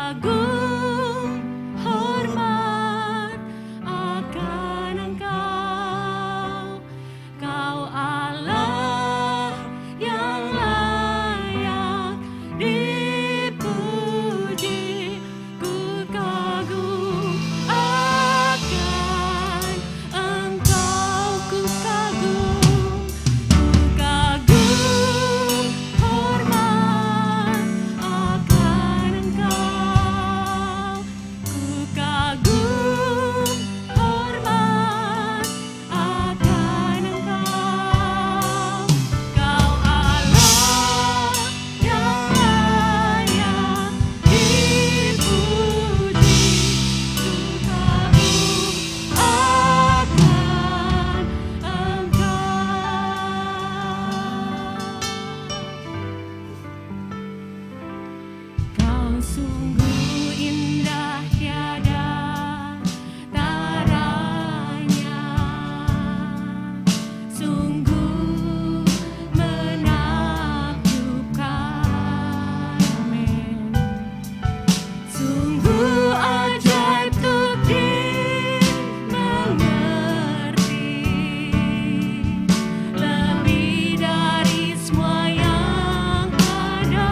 kagum hormat akan Engkau, Kau Allah yang layak dipuji. Ku kagum akan Engkau, ku kagum hormat akan Engkau, ku kagum hormat akan Engkau, Kau Allah yang layak dipuji. Ku kagum akan Engkau. Kau sungguh indah tiada taranya, sungguh menakjubkan, amin. Sungguh ajaib untuk dimengerti, lebih dari semua yang ada.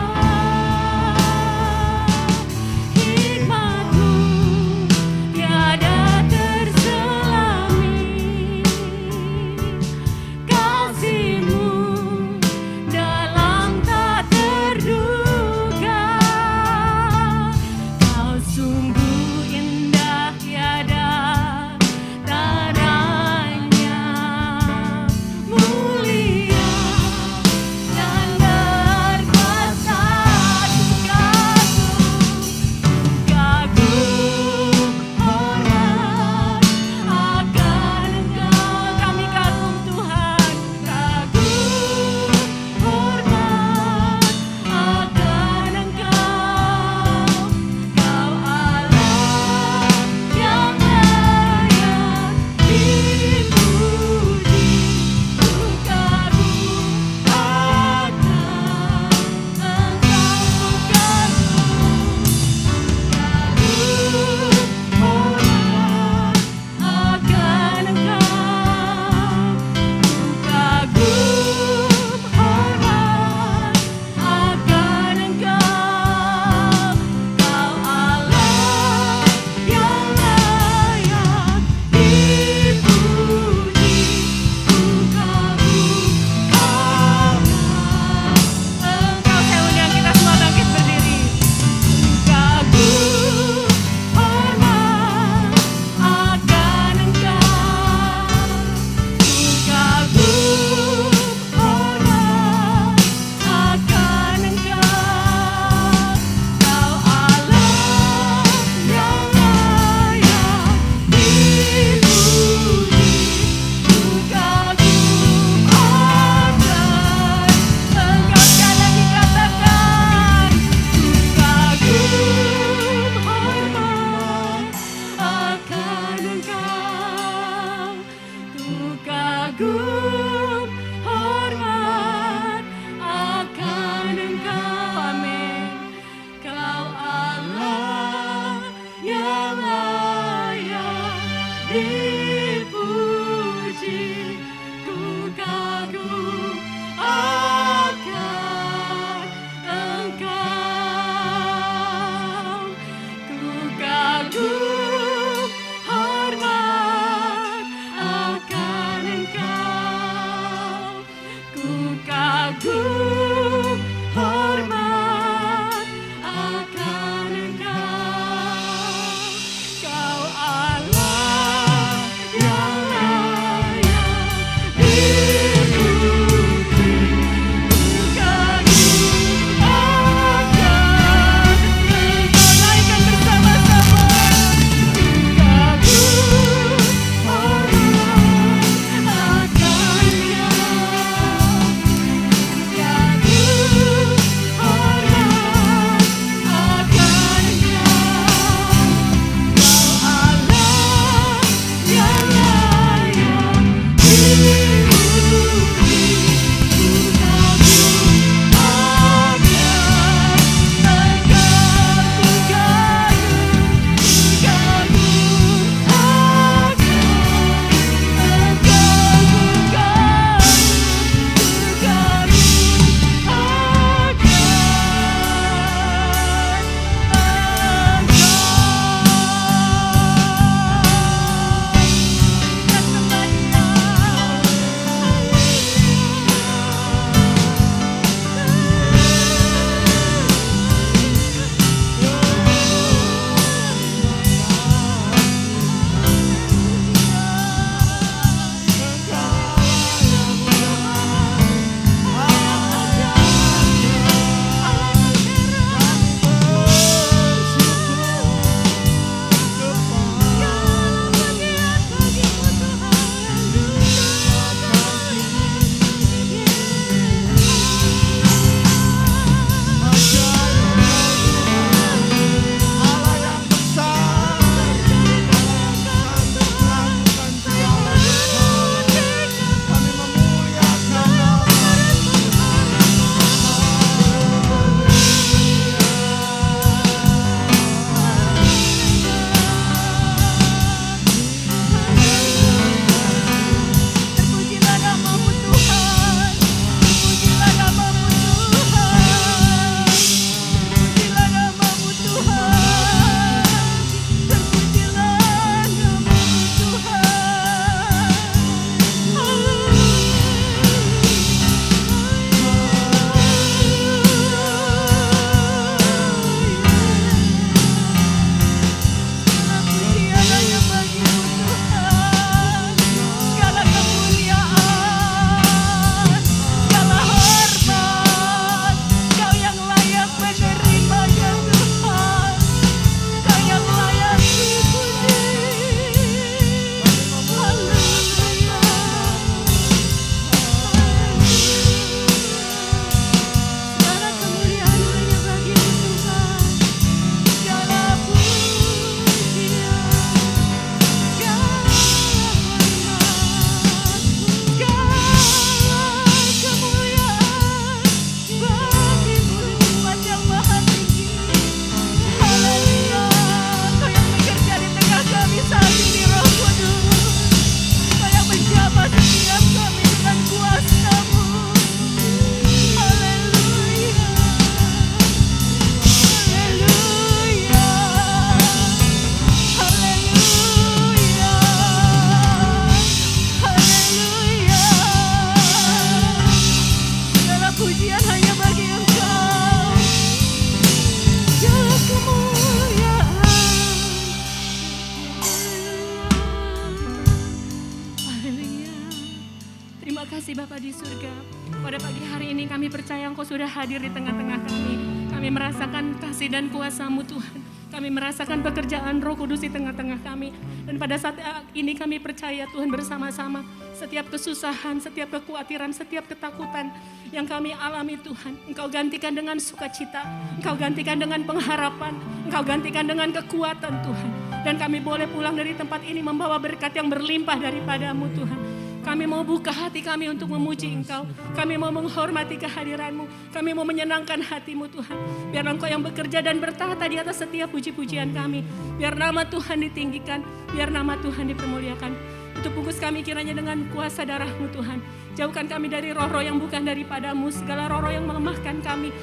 kasih Bapa di surga. Pada pagi hari ini kami percaya Engkau sudah hadir di tengah-tengah kami. Kami merasakan kasih dan kuasa-Mu Tuhan. Kami merasakan pekerjaan Roh Kudus di tengah-tengah kami. Dan pada saat ini kami percaya Tuhan bersama-sama setiap kesusahan, setiap kekhawatiran, setiap ketakutan yang kami alami Tuhan, Engkau gantikan dengan sukacita, Engkau gantikan dengan pengharapan, Engkau gantikan dengan kekuatan Tuhan. Dan kami boleh pulang dari tempat ini membawa berkat yang berlimpah daripada-Mu Tuhan. Kami mau buka hati kami untuk memuji Engkau. Kami mau menghormati kehadiran-Mu. Kami mau menyenangkan hati-Mu Tuhan. Biar Engkau yang bekerja dan bertahta di atas setiap puji-pujian kami. Biar nama Tuhan ditinggikan. Biar nama Tuhan dipermuliakan. Itu bungkus kami kiranya dengan kuasa darah-Mu Tuhan. Jauhkan kami dari roh-roh yang bukan daripada-Mu. Segala roh-roh yang melemahkan kami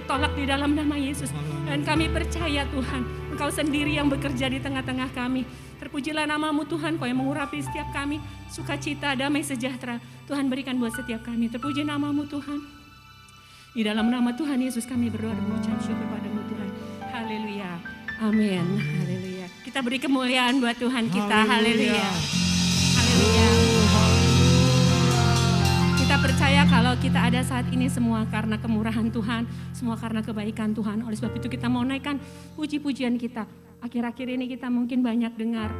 tolak di dalam nama Yesus. Dan kami percaya Tuhan, Engkau sendiri yang bekerja di tengah-tengah kami. Terpujilah nama-Mu Tuhan, Kau yang mengurapi setiap kami. Sukacita, damai sejahtera Tuhan berikan buat setiap kami. Terpuji nama-Mu Tuhan. Di dalam nama Tuhan Yesus kami berdoa dan mengucap syukur pada-Mu Tuhan. Haleluya. Amin. Haleluya. Kita beri kemuliaan buat Tuhan kita. Haleluya. Haleluya. Kita percaya kalau kita ada saat ini semua karena kemurahan Tuhan, semua karena kebaikan Tuhan. Oleh sebab itu kita mau naikkan puji-pujian kita. Akhir-akhir ini kita mungkin banyak dengar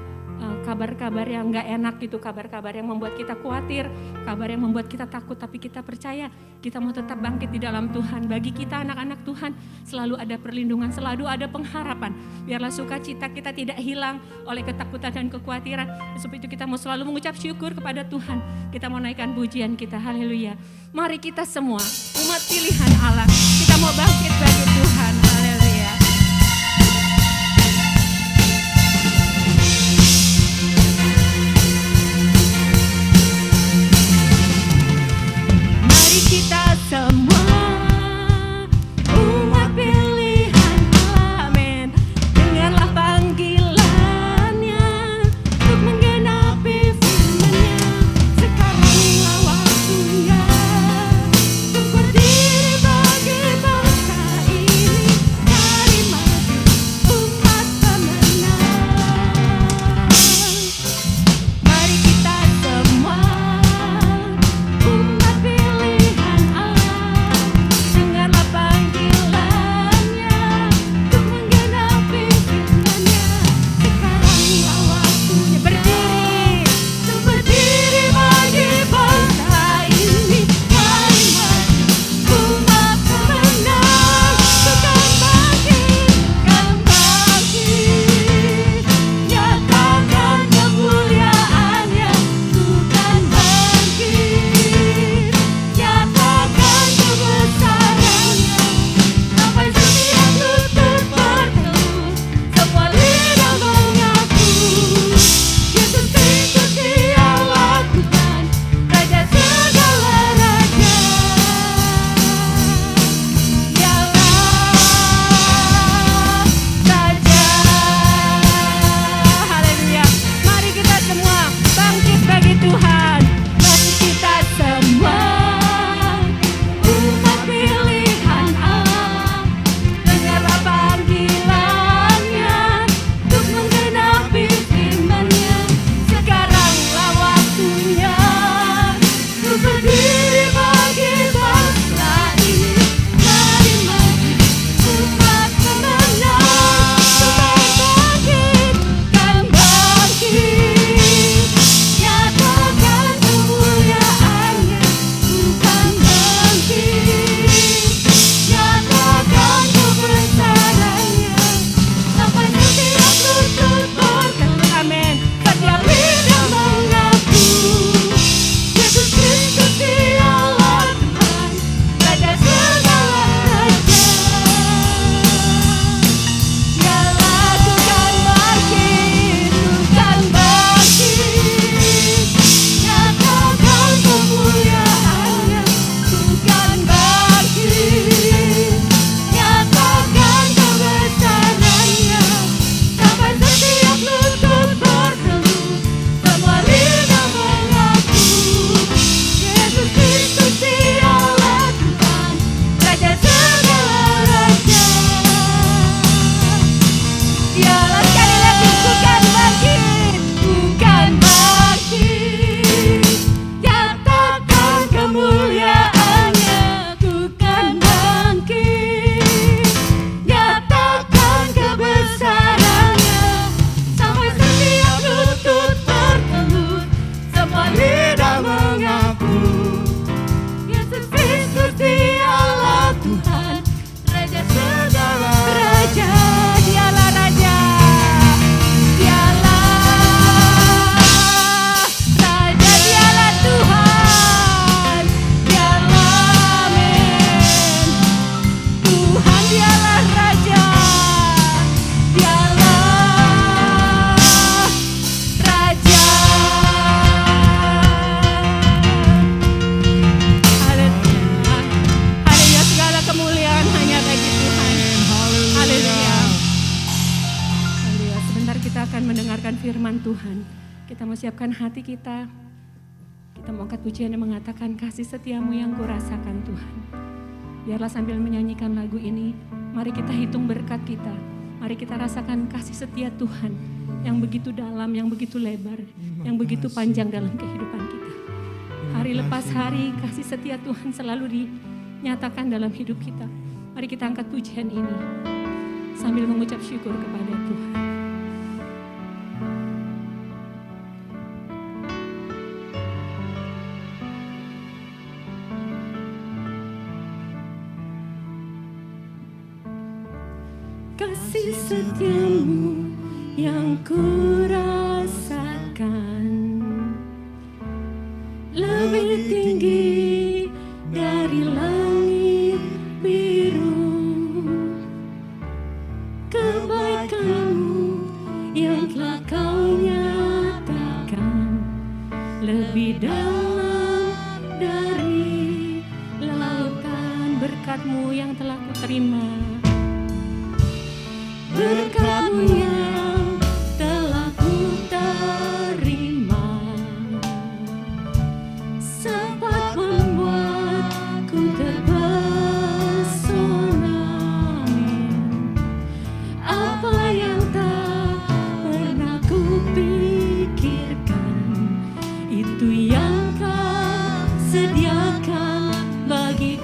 kabar-kabar yang gak enak gitu, kabar-kabar yang membuat kita khawatir, kabar yang membuat kita takut, tapi kita percaya kita mau tetap bangkit di dalam Tuhan. Bagi kita anak-anak Tuhan selalu ada perlindungan, selalu ada pengharapan. Biarlah sukacita kita tidak hilang oleh ketakutan dan kekhawatiran. Sebab itu kita mau selalu mengucap syukur kepada Tuhan. Kita mau naikkan pujian kita, haleluya. Mari kita semua umat pilihan Allah, kita mau bangkit bagi Tuhan, haleluya. Kita semua umat pilihan Allah, amin. Dengarlah panggilannya untuk menggenapi firman-Nya. Sekaranglah waktunya untuk berdiri bagi bangsa akan mendengarkan firman Tuhan. Kita mau siapkan hati kita. Kita mau angkat pujian yang mengatakan kasih setiamu yang kurasakan Tuhan. Biarlah sambil menyanyikan lagu ini, mari kita hitung berkat kita. Mari kita rasakan kasih setia Tuhan yang begitu dalam, yang begitu lebar, yang begitu panjang dalam kehidupan kita. Hari lepas hari kasih setia Tuhan selalu dinyatakan dalam hidup kita. Mari kita angkat pujian ini sambil mengucap syukur kepada Tuhan. Kasih setiamu yang kurasakan lebih tinggi dari langit biru. Kebaikanmu yang telah kau nyatakan lebih dalam dari lautan. Berkat-Mu yang telah ku terima, berkat-Mu yang telah ku terima, sempat membuatku terpesona. Apa yang tak pernah ku pikirkan, itu yang Kau sediakan bagiku.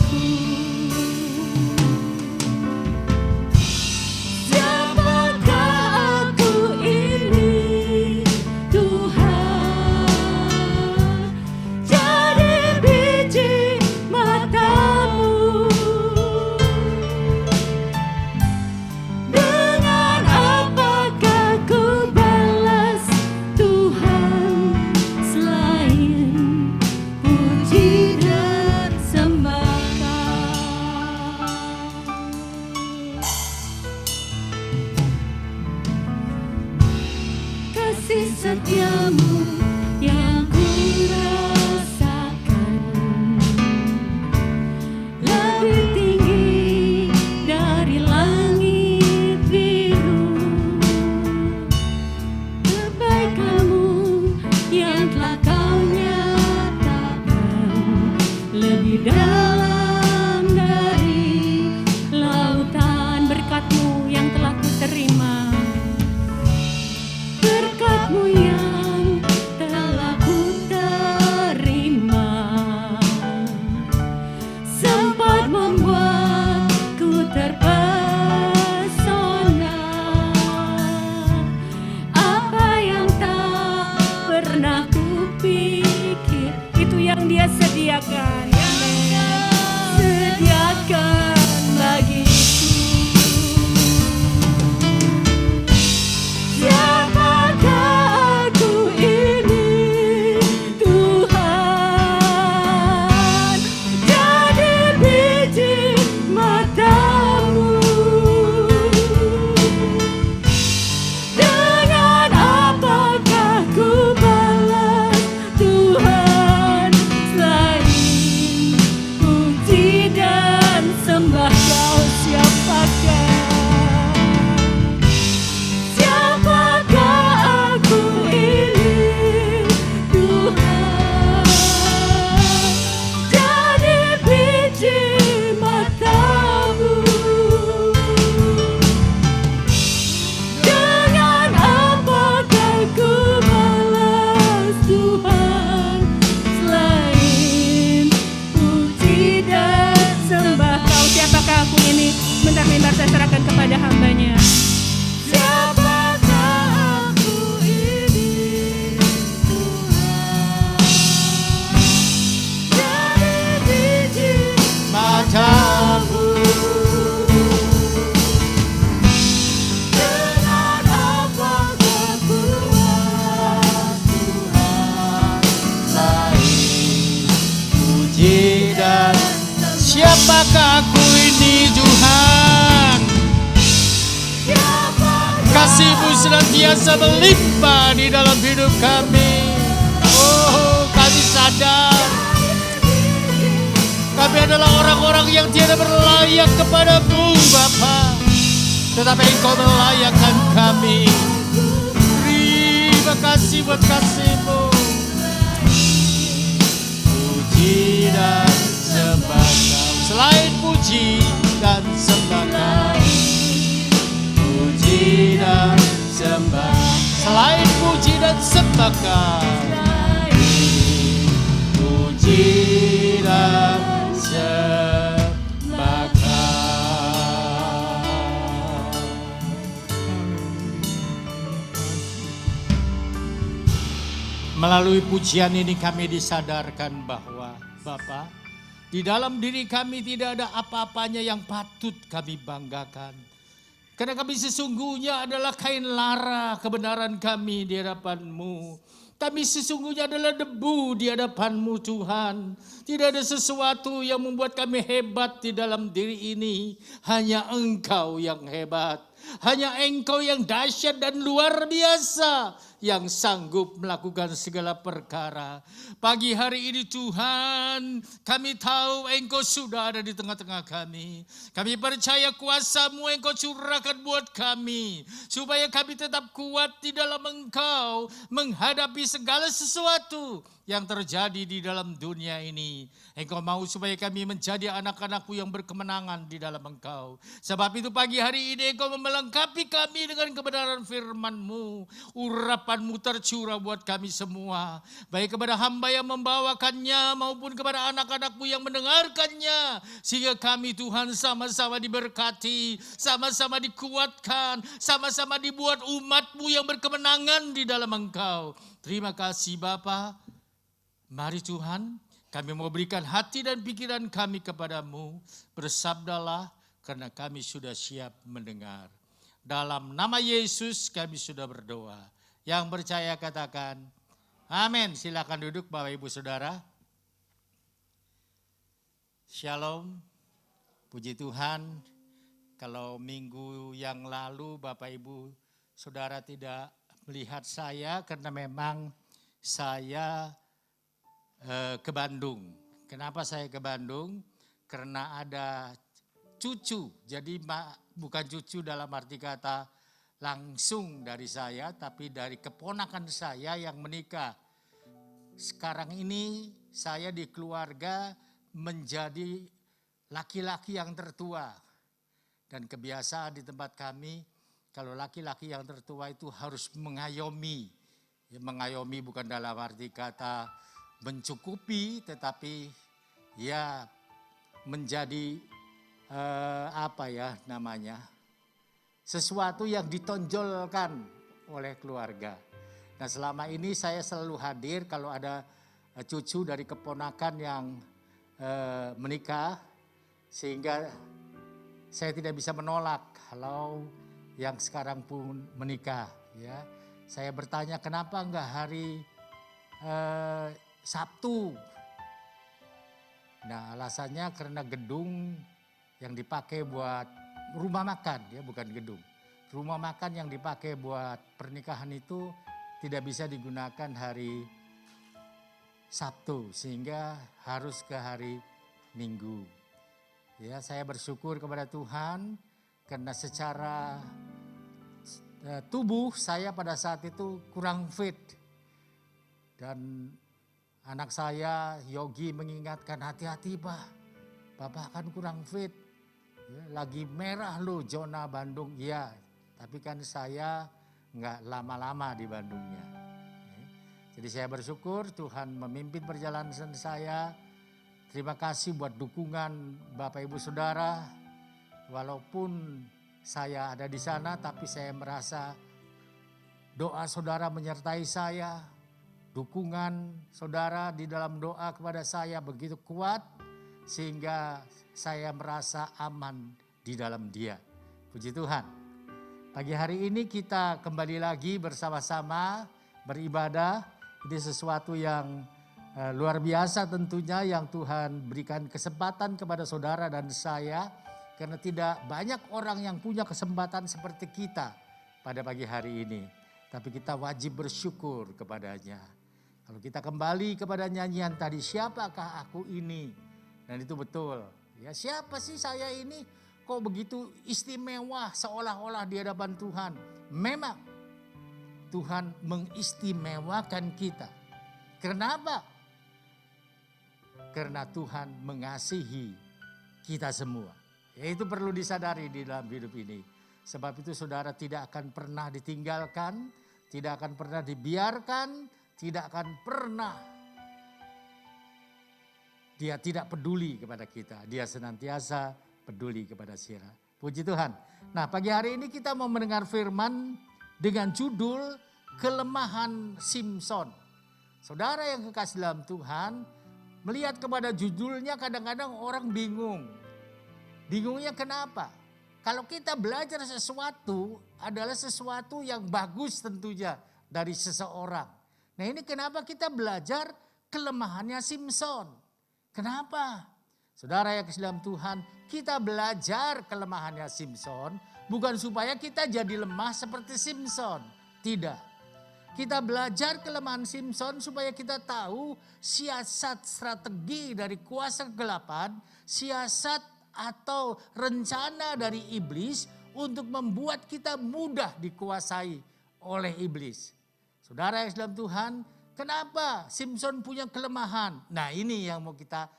Setiamu yang kurasakan lebih tinggi dari langit biru. Kebaikan-Mu yang telah Kau nyatakan lebih dalam dari lautan. Berkat-Mu yang telah ku terima, berkat-Mu yang telah ku terima, sempat membuatku terpesona. Apa yang tak pernah ku pikir, itu yang Dia sediakan. Sediakan bagiku. Bentar-bentar saya serahkan kepada hamba-Nya. Siapakah aku ini, Tuhan? Dari biji mata-Mu. Dengan apakah kuat Tuhan lain puji dan siapakah aku ini, Tuhan? Kasih-Mu senantiasa melimpah di dalam hidup kami. Oh, kami sadar kami adalah orang-orang yang tidak berlayak kepada-Mu, Bapa, tetapi Engkau melayakkan kami. kasih buat kasih-Mu. Puji dan sembah Kau, selain puji dan sembah Kau. Puji dan sembah, selain puji dan sembah Kau. Puji dan sembah Kau. Melalui pujian ini kami disadarkan bahwa Bapa, di dalam diri kami tidak ada apa-apanya yang patut kami banggakan. Karena kami sesungguhnya adalah kain lara kebenaran kami di hadapan-Mu. Kami sesungguhnya adalah debu di hadapan-Mu Tuhan. Tidak ada sesuatu yang membuat kami hebat di dalam diri ini. Hanya Engkau yang hebat. Hanya Engkau yang dahsyat dan luar biasa, yang sanggup melakukan segala perkara. Pagi hari ini Tuhan, kami tahu Engkau sudah ada di tengah-tengah kami. Kami percaya kuasa-Mu Engkau curahkan buat kami, supaya kami tetap kuat di dalam Engkau, menghadapi segala sesuatu yang terjadi di dalam dunia ini. Engkau mau supaya kami menjadi anak-anak-Mu yang berkemenangan di dalam Engkau. Sebab itu pagi hari ini Engkau melengkapi kami dengan kebenaran firman-Mu. Urapan-Mu tercurah buat kami semua. Baik kepada hamba yang membawakannya maupun kepada anak-anak-Mu yang mendengarkannya. Sehingga kami Tuhan sama-sama diberkati, sama-sama dikuatkan, sama-sama dibuat umat-Mu yang berkemenangan di dalam Engkau. Terima kasih Bapa. Mari Tuhan, kami mau berikan hati dan pikiran kami kepadamu. Bersabdalah karena kami sudah siap mendengar. Dalam nama Yesus kami sudah berdoa. Yang percaya katakan amin. Silakan duduk Bapak Ibu Saudara. Shalom. Puji Tuhan. Kalau minggu yang lalu Bapak Ibu Saudara tidak melihat saya karena memang saya ke Bandung. Kenapa saya ke Bandung? Karena ada cucu. Jadi bukan cucu dalam arti kata langsung dari saya, tapi dari keponakan saya yang menikah. Sekarang ini saya di keluarga menjadi laki-laki yang tertua. Dan kebiasaan di tempat kami, kalau laki-laki yang tertua itu harus mengayomi. Ya, mengayomi bukan dalam arti kata mencukupi, tetapi ya menjadi sesuatu yang ditonjolkan oleh keluarga. Nah selama ini saya selalu hadir kalau ada cucu dari keponakan yang menikah, sehingga saya tidak bisa menolak kalau yang sekarang pun menikah. Ya, saya bertanya kenapa enggak hari Sabtu. Nah alasannya karena gedung yang dipakai buat rumah makan, ya bukan gedung. Rumah makan yang dipakai buat pernikahan itu tidak bisa digunakan hari Sabtu, sehingga harus ke hari Minggu. Ya, saya bersyukur kepada Tuhan karena secara tubuh saya pada saat itu kurang fit. Dan anak saya Yogi mengingatkan, hati-hati Pak, Bapak kan kurang fit. Ya, lagi merah loh zona Bandung. Iya, tapi kan saya nggak lama-lama di Bandungnya. Ya, jadi saya bersyukur Tuhan memimpin perjalanan saya. Terima kasih buat dukungan Bapak Ibu Saudara. Walaupun saya ada di sana, tapi saya merasa doa saudara menyertai saya. Dukungan saudara di dalam doa kepada saya begitu kuat sehingga saya merasa aman di dalam Dia. Puji Tuhan. Pagi hari ini kita kembali lagi bersama-sama beribadah. Ini sesuatu yang luar biasa tentunya yang Tuhan berikan kesempatan kepada saudara dan saya. Karena tidak banyak orang yang punya kesempatan seperti kita pada pagi hari ini. Tapi kita wajib bersyukur kepadanya. Kalau kita kembali kepada nyanyian tadi, siapakah aku ini? Dan itu betul. Ya, siapa sih saya ini? Kok begitu istimewa seolah-olah di hadapan Tuhan? Memang Tuhan mengistimewakan kita. Kenapa? Karena Tuhan mengasihi kita semua. Ya, itu perlu disadari di dalam hidup ini. Sebab itu saudara tidak akan pernah ditinggalkan, tidak akan pernah dibiarkan, tidak akan pernah dia tidak peduli kepada kita. Dia senantiasa peduli kepada kita. Puji Tuhan. Nah, pagi hari ini kita mau mendengar firman dengan judul Kelemahan Simson. Saudara yang kekasih dalam Tuhan, melihat kepada judulnya kadang-kadang orang bingung. Bingungnya kenapa? Kalau kita belajar sesuatu adalah sesuatu yang bagus tentunya dari seseorang. Nah, ini kenapa kita belajar kelemahannya Simson? Kenapa? Saudara yang kasih dalam Tuhan, kita belajar kelemahannya Simson bukan supaya kita jadi lemah seperti Simson. Tidak. Kita belajar kelemahan Simson supaya kita tahu siasat strategi dari kuasa kegelapan, siasat atau rencana dari iblis untuk membuat kita mudah dikuasai oleh iblis. Saudara yang dalam Tuhan, kenapa Simson punya kelemahan? Nah, ini yang mau kita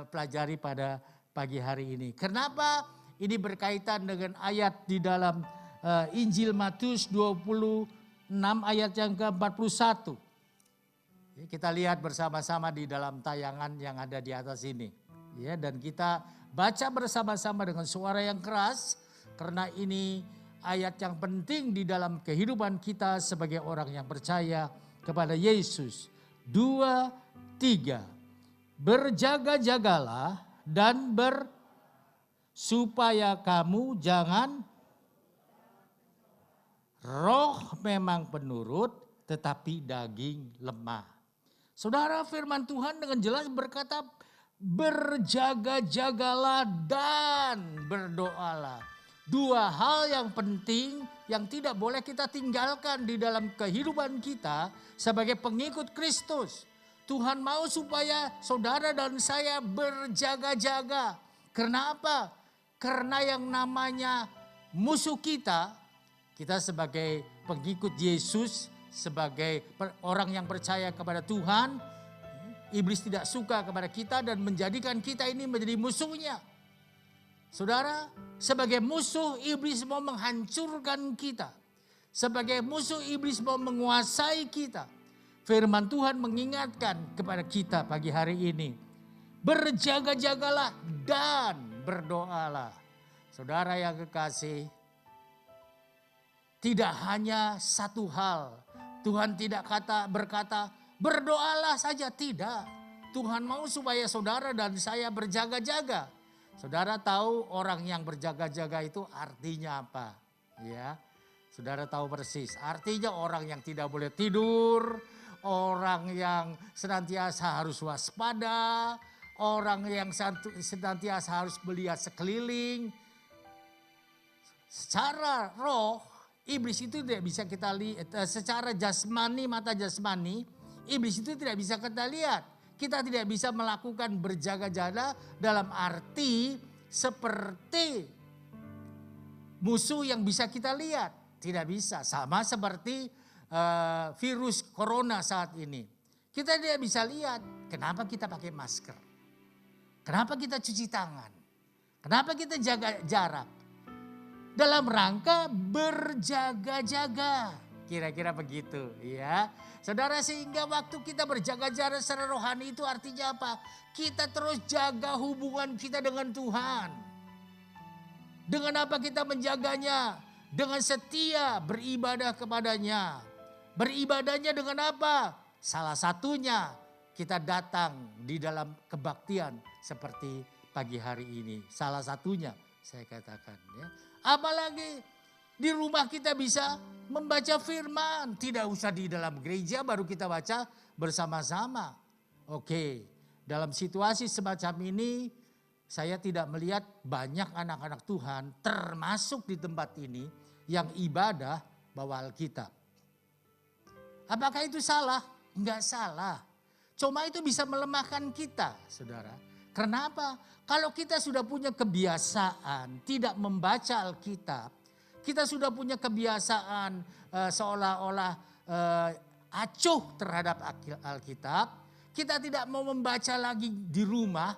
pelajari pada pagi hari ini. Kenapa? Ini berkaitan dengan ayat di dalam Injil Matius 26 ayat yang ke-41. Kita lihat bersama-sama di dalam tayangan yang ada di atas ini. Ya, dan kita baca bersama-sama dengan suara yang keras karena ini ayat yang penting di dalam kehidupan kita sebagai orang yang percaya kepada Yesus. 2, 3. Berjaga-jagalah dan supaya kamu jangan, roh memang penurut tetapi daging lemah. Saudara, firman Tuhan dengan jelas berkata berjaga-jagalah dan berdoalah. Dua hal yang penting yang tidak boleh kita tinggalkan di dalam kehidupan kita sebagai pengikut Kristus. Tuhan mau supaya saudara dan saya berjaga-jaga. Kenapa? Karena yang namanya musuh kita sebagai pengikut Yesus, sebagai orang yang percaya kepada Tuhan, iblis tidak suka kepada kita dan menjadikan kita ini menjadi musuhnya. Saudara, sebagai musuh iblis mau menghancurkan kita. Sebagai musuh iblis mau menguasai kita. Firman Tuhan mengingatkan kepada kita pagi hari ini. Berjaga-jagalah dan berdoalah. Saudara yang kekasih, tidak hanya satu hal. Tuhan tidak berkata berdoalah saja, tidak. Tuhan mau supaya saudara dan saya berjaga-jaga. Saudara tahu orang yang berjaga-jaga itu artinya apa? Ya, saudara tahu persis. Artinya orang yang tidak boleh tidur, orang yang senantiasa harus waspada, orang yang senantiasa harus melihat sekeliling. Secara roh, iblis itu tidak bisa kita lihat. Secara jasmani, mata jasmani, iblis itu tidak bisa kita lihat. Kita tidak bisa melakukan berjaga-jaga dalam arti seperti musuh yang bisa kita lihat. Tidak bisa. Sama seperti virus corona saat ini. Kita tidak bisa lihat. Kenapa kita pakai masker? Kenapa kita cuci tangan? Kenapa kita jaga jarak? Dalam rangka berjaga-jaga. Kira-kira begitu ya. Saudara, sehingga waktu kita berjaga-jaga secara rohani itu artinya apa? Kita terus jaga hubungan kita dengan Tuhan. Dengan apa kita menjaganya? Dengan setia beribadah kepadanya. Beribadahnya dengan apa? Salah satunya kita datang di dalam kebaktian seperti pagi hari ini. Salah satunya saya katakan ya. Apalagi di rumah kita bisa membaca firman. Tidak usah di dalam gereja baru kita baca bersama-sama. Oke, dalam situasi semacam ini saya tidak melihat banyak anak-anak Tuhan termasuk di tempat ini yang ibadah bawa Alkitab. Apakah itu salah? Enggak salah. Cuma itu bisa melemahkan kita, saudara. Kenapa? Kalau kita sudah punya kebiasaan tidak membaca Alkitab, kita sudah punya kebiasaan seolah-olah acuh terhadap Alkitab, kita tidak mau membaca lagi di rumah,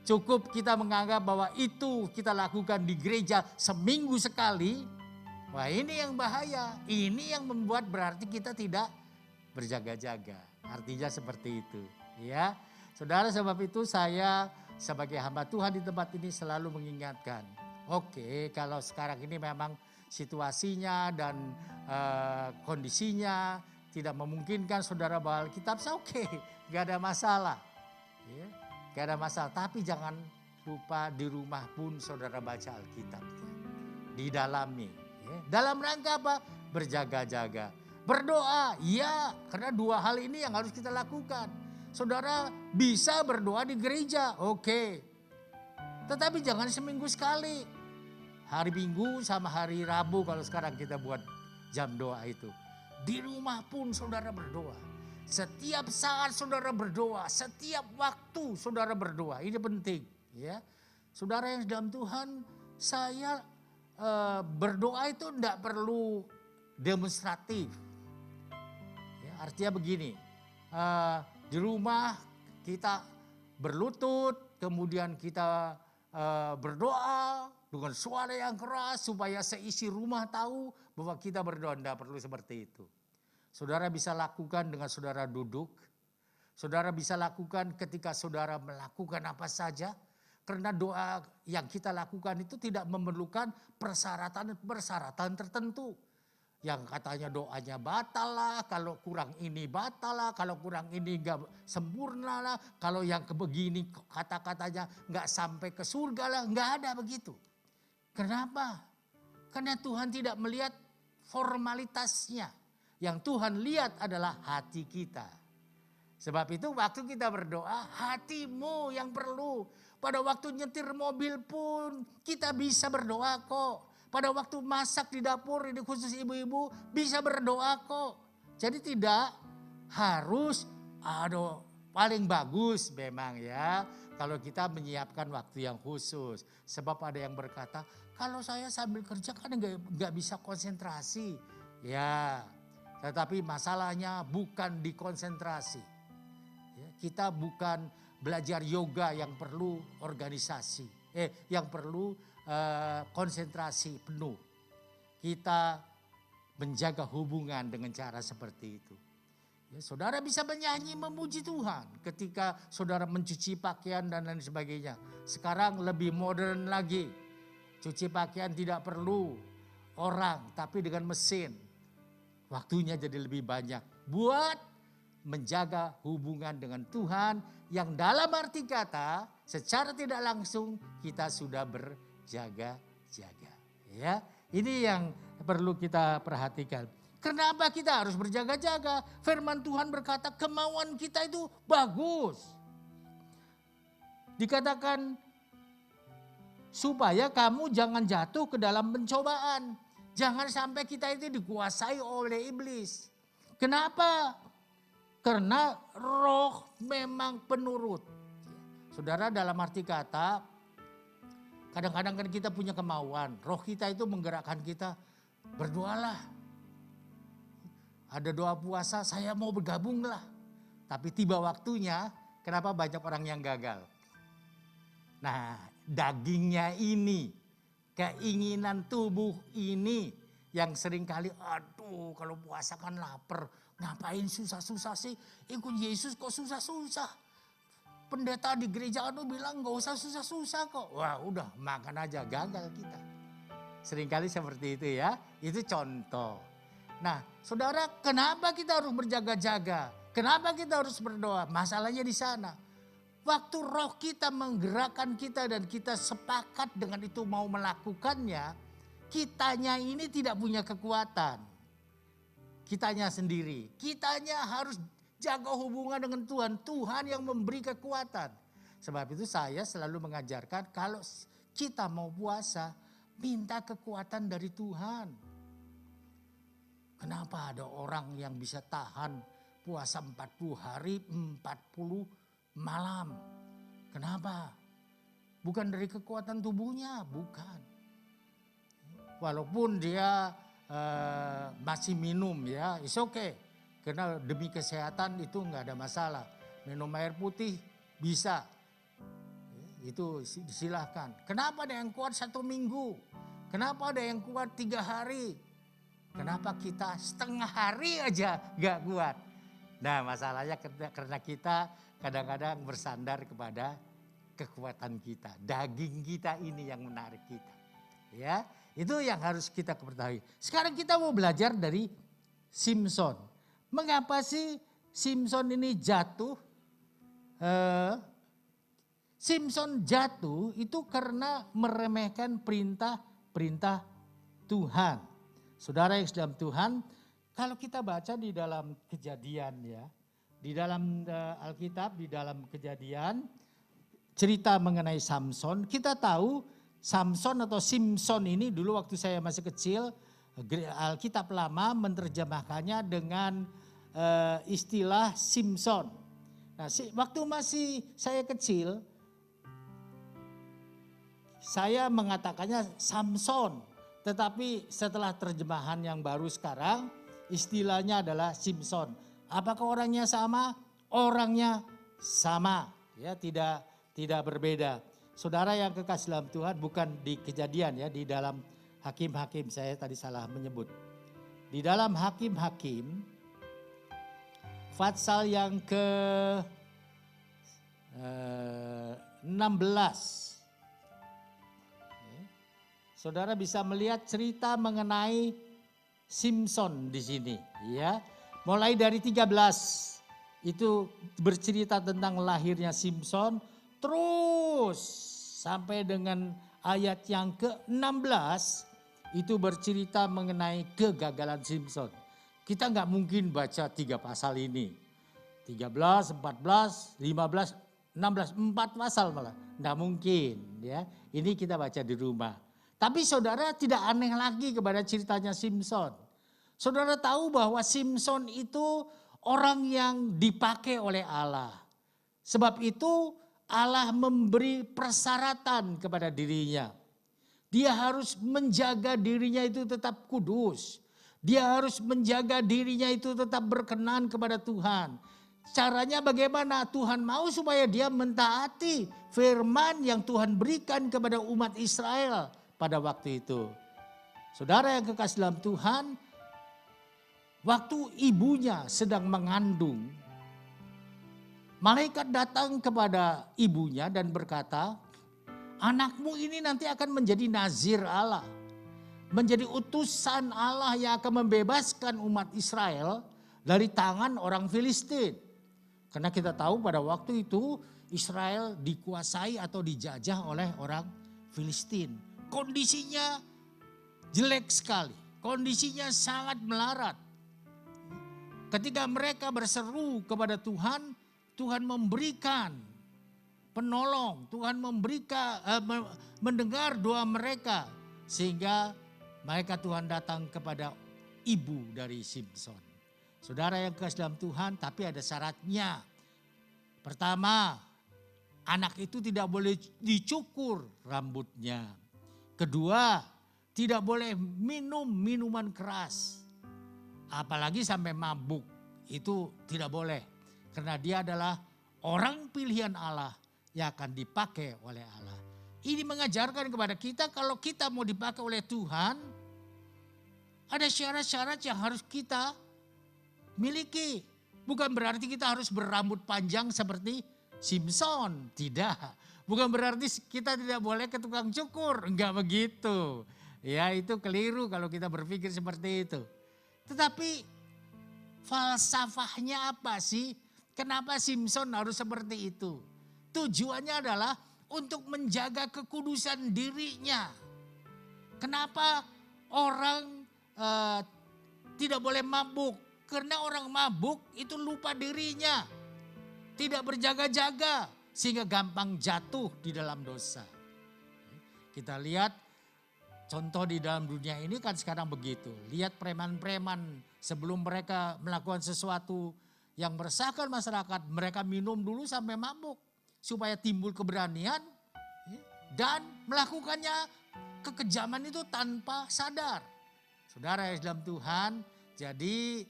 cukup kita menganggap bahwa itu kita lakukan di gereja seminggu sekali. Wah, ini yang bahaya. Ini yang membuat berarti kita tidak berjaga-jaga. Artinya seperti itu, ya. Saudara, sebab itu saya sebagai hamba Tuhan di tempat ini selalu mengingatkan. Oke, kalau sekarang ini memang situasinya dan kondisinya tidak memungkinkan saudara bawa Alkitab, oke, gak ada masalah. Ya, gak ada masalah, tapi jangan lupa di rumah pun saudara baca Alkitab. Didalami. Ya. Dalam rangka apa? Berjaga-jaga. Berdoa, ya, karena dua hal ini yang harus kita lakukan. Saudara bisa berdoa di gereja, oke. Tetapi jangan seminggu sekali. Hari Minggu sama hari Rabu kalau sekarang kita buat jam doa itu. Di rumah pun saudara berdoa. Setiap saat saudara berdoa, setiap waktu saudara berdoa. Ini penting, ya. Saudara yang dalam Tuhan, saya berdoa itu tidak perlu demonstratif. Ya, artinya begini, di rumah kita berlutut, kemudian kita berdoa dengan suara yang keras supaya seisi rumah tahu bahwa kita berdoa. Tidak perlu seperti itu. Saudara bisa lakukan dengan saudara duduk. Saudara bisa lakukan ketika saudara melakukan apa saja. Karena doa yang kita lakukan itu tidak memerlukan persyaratan tertentu. Yang katanya doanya batal lah, kalau kurang ini batal lah, kalau kurang ini gak sempurna lah, kalau yang begini kata-katanya gak sampai ke surga lah, gak ada begitu. Kenapa? Karena Tuhan tidak melihat formalitasnya. Yang Tuhan lihat adalah hati kita. Sebab itu waktu kita berdoa, hatimu yang perlu. Pada waktu nyetir mobil pun kita bisa berdoa kok. Pada waktu masak di dapur, ini khusus ibu-ibu, bisa berdoa kok. Jadi tidak harus, paling bagus memang ya. Kalau kita menyiapkan waktu yang khusus. Sebab ada yang berkata, kalau saya sambil kerja kan nggak bisa konsentrasi. Ya, tetapi masalahnya bukan di konsentrasi. Ya, kita bukan belajar yoga yang perlu organisasi. Yang perlu konsentrasi penuh. Kita menjaga hubungan dengan cara seperti itu. Ya, saudara bisa menyanyi memuji Tuhan ketika saudara mencuci pakaian dan lain sebagainya. Sekarang lebih modern lagi. Cuci pakaian tidak perlu orang tapi dengan mesin. Waktunya jadi lebih banyak buat menjaga hubungan dengan Tuhan yang dalam arti kata secara tidak langsung kita sudah berjaga-jaga. Ya, ini yang perlu kita perhatikan. Kenapa kita harus berjaga-jaga? Firman Tuhan berkata kemauan kita itu bagus. Dikatakan supaya kamu jangan jatuh ke dalam pencobaan. Jangan sampai kita itu dikuasai oleh iblis. Kenapa? Karena roh memang penurut. Saudara, dalam arti kata, kadang-kadang kan kita punya kemauan. Roh kita itu menggerakkan kita, berdoalah. Ada doa puasa, saya mau bergabung lah. Tapi tiba waktunya, kenapa banyak orang yang gagal? Nah, dagingnya ini, keinginan tubuh ini yang seringkali, aduh kalau puasa kan lapar. Ngapain susah-susah sih? Ikut Yesus kok susah-susah? Pendeta di gereja bilang gak usah susah-susah kok. Wah udah makan aja, gagal kita. Seringkali seperti itu ya, itu contoh. Nah saudara, kenapa kita harus berjaga-jaga? Kenapa kita harus berdoa? Masalahnya di sana. Waktu roh kita menggerakkan kita dan kita sepakat dengan itu mau melakukannya, kitanya ini tidak punya kekuatan. Kitanya sendiri, kitanya harus jaga hubungan dengan Tuhan. Tuhan yang memberi kekuatan. Sebab itu saya selalu mengajarkan kalau kita mau puasa, minta kekuatan dari Tuhan. Kenapa ada orang yang bisa tahan puasa 40 hari, 40 malam? Kenapa? Bukan dari kekuatan tubuhnya, bukan. Walaupun dia masih minum ya, it's okay. Karena demi kesehatan itu nggak ada masalah. Minum air putih bisa, itu silahkan. Kenapa ada yang kuat 1 minggu? Kenapa ada yang kuat 3 hari? Kenapa kita setengah hari aja nggak kuat? Nah masalahnya karena kita kadang-kadang bersandar kepada kekuatan kita. Daging kita ini yang menarik kita. Ya, itu yang harus kita ketahui. Sekarang kita mau belajar dari Simson. Mengapa sih Simson ini jatuh? Simson jatuh itu karena meremehkan perintah Tuhan. Saudara yang dalam Tuhan, kalau kita baca di dalam Kejadian ya, di dalam Alkitab, di dalam Kejadian, cerita mengenai Samson, kita tahu Samson atau Simson ini dulu waktu saya masih kecil, Alkitab lama menerjemahkannya dengan istilah Simpson. Nah, waktu masih saya kecil, saya mengatakannya Samson. Tetapi setelah terjemahan yang baru sekarang, istilahnya adalah Simpson. Apakah orangnya sama? Orangnya sama, ya tidak berbeda. Saudara yang kekasih dalam Tuhan, bukan di Kejadian ya, di dalam Hakim-Hakim, saya tadi salah menyebut. Di dalam Hakim-Hakim, pasal yang ke 16. Saudara bisa melihat cerita mengenai Simson di sini ya. Mulai dari 13 itu bercerita tentang lahirnya Simson, terus sampai dengan ayat yang ke-16 itu bercerita mengenai kegagalan Simson. Kita nggak mungkin baca 3 pasal ini. 13, 14, 15, 16, 4 pasal malah. Nggak mungkin ya. Ini kita baca di rumah. Tapi saudara tidak aneh lagi kepada ceritanya Simson. Saudara tahu bahwa Simson itu orang yang dipakai oleh Allah. Sebab itu Allah memberi persyaratan kepada dirinya. Dia harus menjaga dirinya itu tetap kudus. Dia harus menjaga dirinya itu tetap berkenan kepada Tuhan. Caranya bagaimana? Tuhan mau supaya dia mentaati firman yang Tuhan berikan kepada umat Israel pada waktu itu. Saudara yang kekasih dalam Tuhan, waktu ibunya sedang mengandung, malaikat datang kepada ibunya dan berkata, anakmu ini nanti akan menjadi nazir Allah. Menjadi utusan Allah yang akan membebaskan umat Israel dari tangan orang Filistin. Karena kita tahu pada waktu itu Israel dikuasai atau dijajah oleh orang Filistin. Kondisinya jelek sekali. Kondisinya sangat melarat. Ketika mereka berseru kepada Tuhan, Tuhan memberikan penolong. Tuhan mendengar doa mereka. Sehingga malaikat Tuhan datang kepada ibu dari Simson. Saudara yang kekasih dalam Tuhan, tapi ada syaratnya. Pertama, anak itu tidak boleh dicukur rambutnya. Kedua, tidak boleh minum minuman keras. Apalagi sampai mabuk, itu tidak boleh. Karena dia adalah orang pilihan Allah yang akan dipakai oleh Allah. Ini mengajarkan kepada kita kalau kita mau dipakai oleh Tuhan, ada syarat-syarat yang harus kita miliki. Bukan berarti kita harus berambut panjang seperti Simson. Tidak. Bukan berarti kita tidak boleh ke tukang cukur. Enggak begitu. Ya itu keliru kalau kita berpikir seperti itu. Tetapi falsafahnya apa sih? Kenapa Simson harus seperti itu? Tujuannya adalah untuk menjaga kekudusan dirinya. Kenapa orang tidak boleh mabuk? Karena orang mabuk itu lupa dirinya. Tidak berjaga-jaga sehingga gampang jatuh di dalam dosa. Kita lihat contoh di dalam dunia ini kan sekarang begitu. Lihat preman-preman sebelum mereka melakukan sesuatu yang meresahkan masyarakat. Mereka minum dulu sampai mabuk. Supaya timbul keberanian dan melakukannya kekejaman itu tanpa sadar. Saudara yang dalam Tuhan, jadi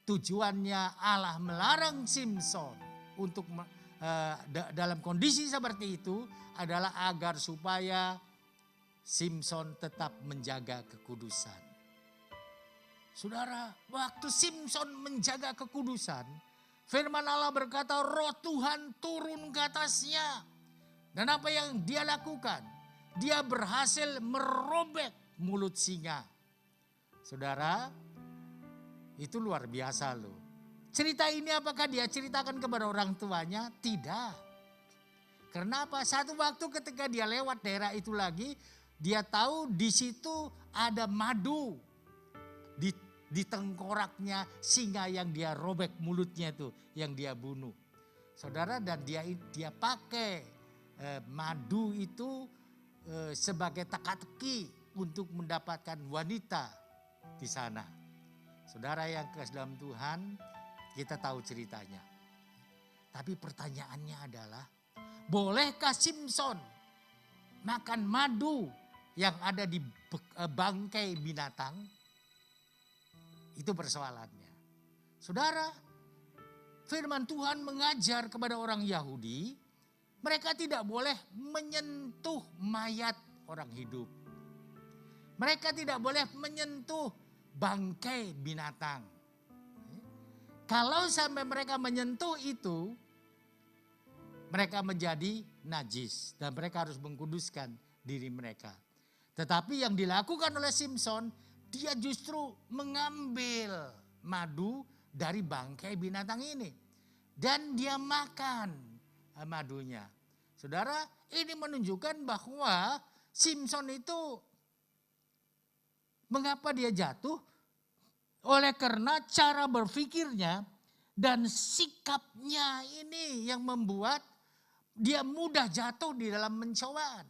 tujuannya Allah melarang Simson untuk dalam kondisi seperti itu adalah agar supaya Simson tetap menjaga kekudusan. Saudara, waktu Simson menjaga kekudusan, firman Allah berkata roh Tuhan turun ke atasnya. Dan apa yang dia lakukan? Dia berhasil merobek mulut singa. Saudara, itu luar biasa loh. Cerita ini apakah dia ceritakan kepada orang tuanya? Tidak. Kenapa? Satu waktu ketika dia lewat daerah itu lagi, dia tahu di situ ada madu di tengkoraknya singa yang dia robek mulutnya itu, yang dia bunuh. Saudara, dan dia pakai madu itu sebagai teka-teki untuk mendapatkan wanita di sana. Saudara yang kasih dalam Tuhan, kita tahu ceritanya. Tapi pertanyaannya adalah, bolehkah Simson makan madu yang ada di bangkai binatang? Itu persoalannya. Saudara, firman Tuhan mengajar kepada orang Yahudi, mereka tidak boleh menyentuh mayat orang hidup. Mereka tidak boleh menyentuh bangkai binatang. Kalau sampai mereka menyentuh itu, mereka menjadi najis dan mereka harus mengkuduskan diri mereka. Tetapi yang dilakukan oleh Simson, dia justru mengambil madu dari bangkai binatang ini dan dia makan madunya. Saudara, ini menunjukkan bahwa Simson itu mengapa dia jatuh? Oleh karena cara berpikirnya dan sikapnya ini yang membuat dia mudah jatuh di dalam pencobaan.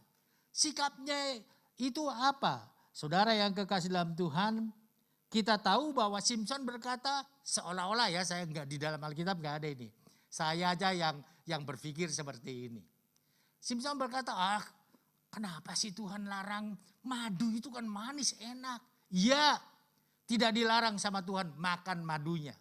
Sikapnya itu apa? Saudara yang kekasih dalam Tuhan, kita tahu bahwa Simson berkata, seolah-olah ya, saya enggak di dalam Alkitab enggak ada ini. Saya aja yang berpikir seperti ini. Simson berkata, kenapa sih Tuhan larang? Madu itu kan manis, enak. Ya, tidak dilarang sama Tuhan makan madunya.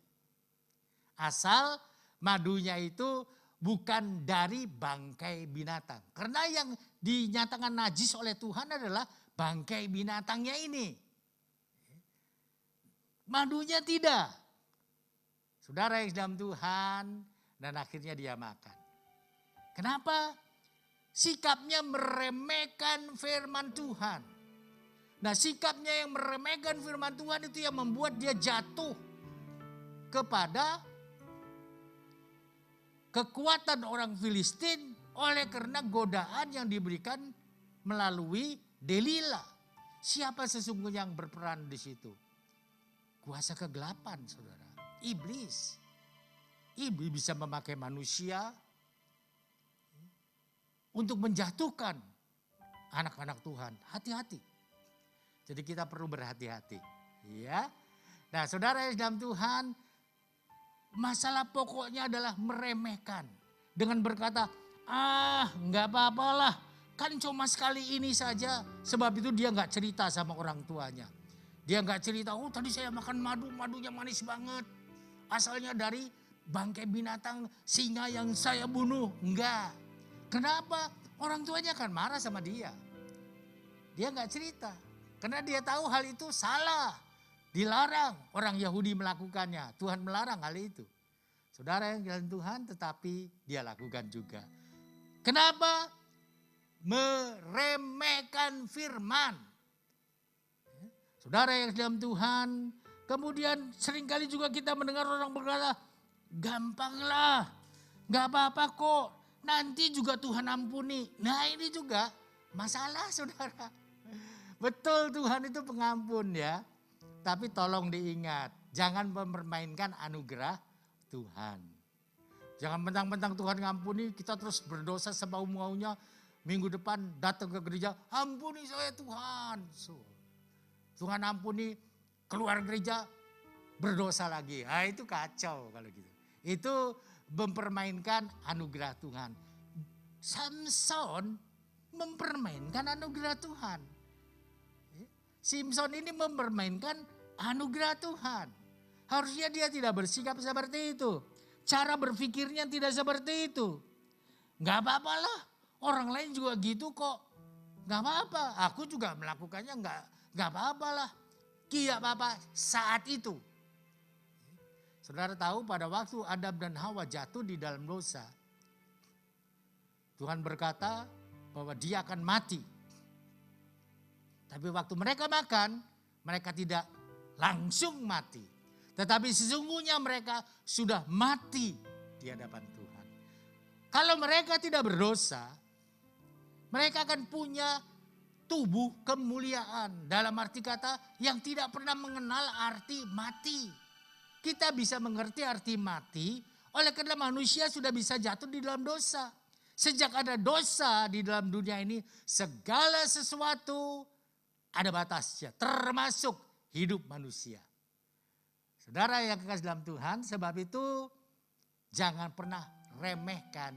Asal madunya itu bukan dari bangkai binatang. Karena yang dinyatakan najis oleh Tuhan adalah bangkai binatangnya ini. Madunya tidak. Saudara yang dalam Tuhan, dan akhirnya dia makan. Kenapa? Sikapnya meremehkan firman Tuhan. Nah, sikapnya yang meremehkan firman Tuhan itu yang membuat dia jatuh kepada kekuatan orang Filistin oleh karena godaan yang diberikan melalui Delila. Siapa sesungguhnya yang berperan di situ? Kuasa kegelapan, saudara. Iblis. Iblis bisa memakai manusia untuk menjatuhkan anak-anak Tuhan. Hati-hati. Jadi kita perlu berhati-hati. Ya. Nah, saudara yang dalam Tuhan, masalah pokoknya adalah meremehkan. Dengan berkata, nggak apa-apalah. Kan cuma sekali ini saja. Sebab itu dia nggak cerita sama orang tuanya. Dia nggak cerita, tadi saya makan madu, madunya manis banget. Asalnya dari bangkai binatang singa yang saya bunuh. Enggak. Kenapa? Orang tuanya akan marah sama dia. Dia nggak cerita. Karena dia tahu hal itu salah. Dilarang orang Yahudi melakukannya. Tuhan melarang hal itu. Saudara yang jalan Tuhan tetapi dia lakukan juga. Kenapa? Meremehkan firman. Saudara yang dalam Tuhan. Kemudian seringkali juga kita mendengar orang berkata, gampanglah. Gak apa-apa kok. Nanti juga Tuhan ampuni. Nah, ini juga masalah, saudara. Betul, Tuhan itu pengampun ya. Tapi tolong diingat, jangan mempermainkan anugerah Tuhan. Jangan mentang-mentang Tuhan ngampuni, kita terus berdosa semau-maunya. Minggu depan datang ke gereja, ampuni saya Tuhan. Tuhan ampuni, keluar gereja berdosa lagi. Itu kacau kalau gitu. Itu mempermainkan anugerah Tuhan. Samson mempermainkan anugerah Tuhan. Simpson ini mempermainkan anugerah Tuhan. Harusnya dia tidak bersikap seperti itu. Cara berpikirnya tidak seperti itu. Gak apa-apa lah, orang lain juga gitu kok. Gak apa-apa, aku juga melakukannya gak apa-apa lah. Tidak apa-apa saat itu. Saudara tahu pada waktu Adam dan Hawa jatuh di dalam dosa. Tuhan berkata bahwa dia akan mati. Tapi waktu mereka makan, mereka tidak langsung mati. Tetapi sesungguhnya mereka sudah mati di hadapan Tuhan. Kalau mereka tidak berdosa, mereka akan punya tubuh kemuliaan. Dalam arti kata yang tidak pernah mengenal arti mati. Kita bisa mengerti arti mati oleh karena manusia sudah bisa jatuh di dalam dosa. Sejak ada dosa di dalam dunia ini, segala sesuatu ada batasnya, termasuk hidup manusia. Saudara yang kekasih dalam Tuhan, sebab itu jangan pernah remehkan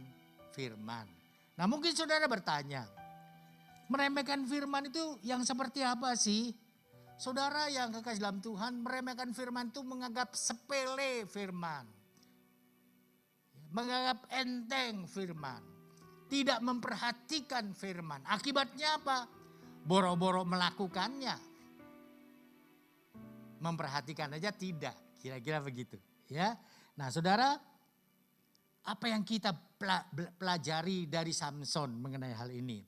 firman. Nah mungkin saudara bertanya, meremehkan firman itu yang seperti apa sih? Saudara yang kekasih dalam Tuhan, meremehkan firman itu menganggap sepele firman. Menganggap enteng firman. Tidak memperhatikan firman. Akibatnya apa? Boro-boro melakukannya. Memperhatikan aja tidak. Kira-kira begitu. Ya. Nah saudara, apa yang kita pelajari dari Samson mengenai hal ini?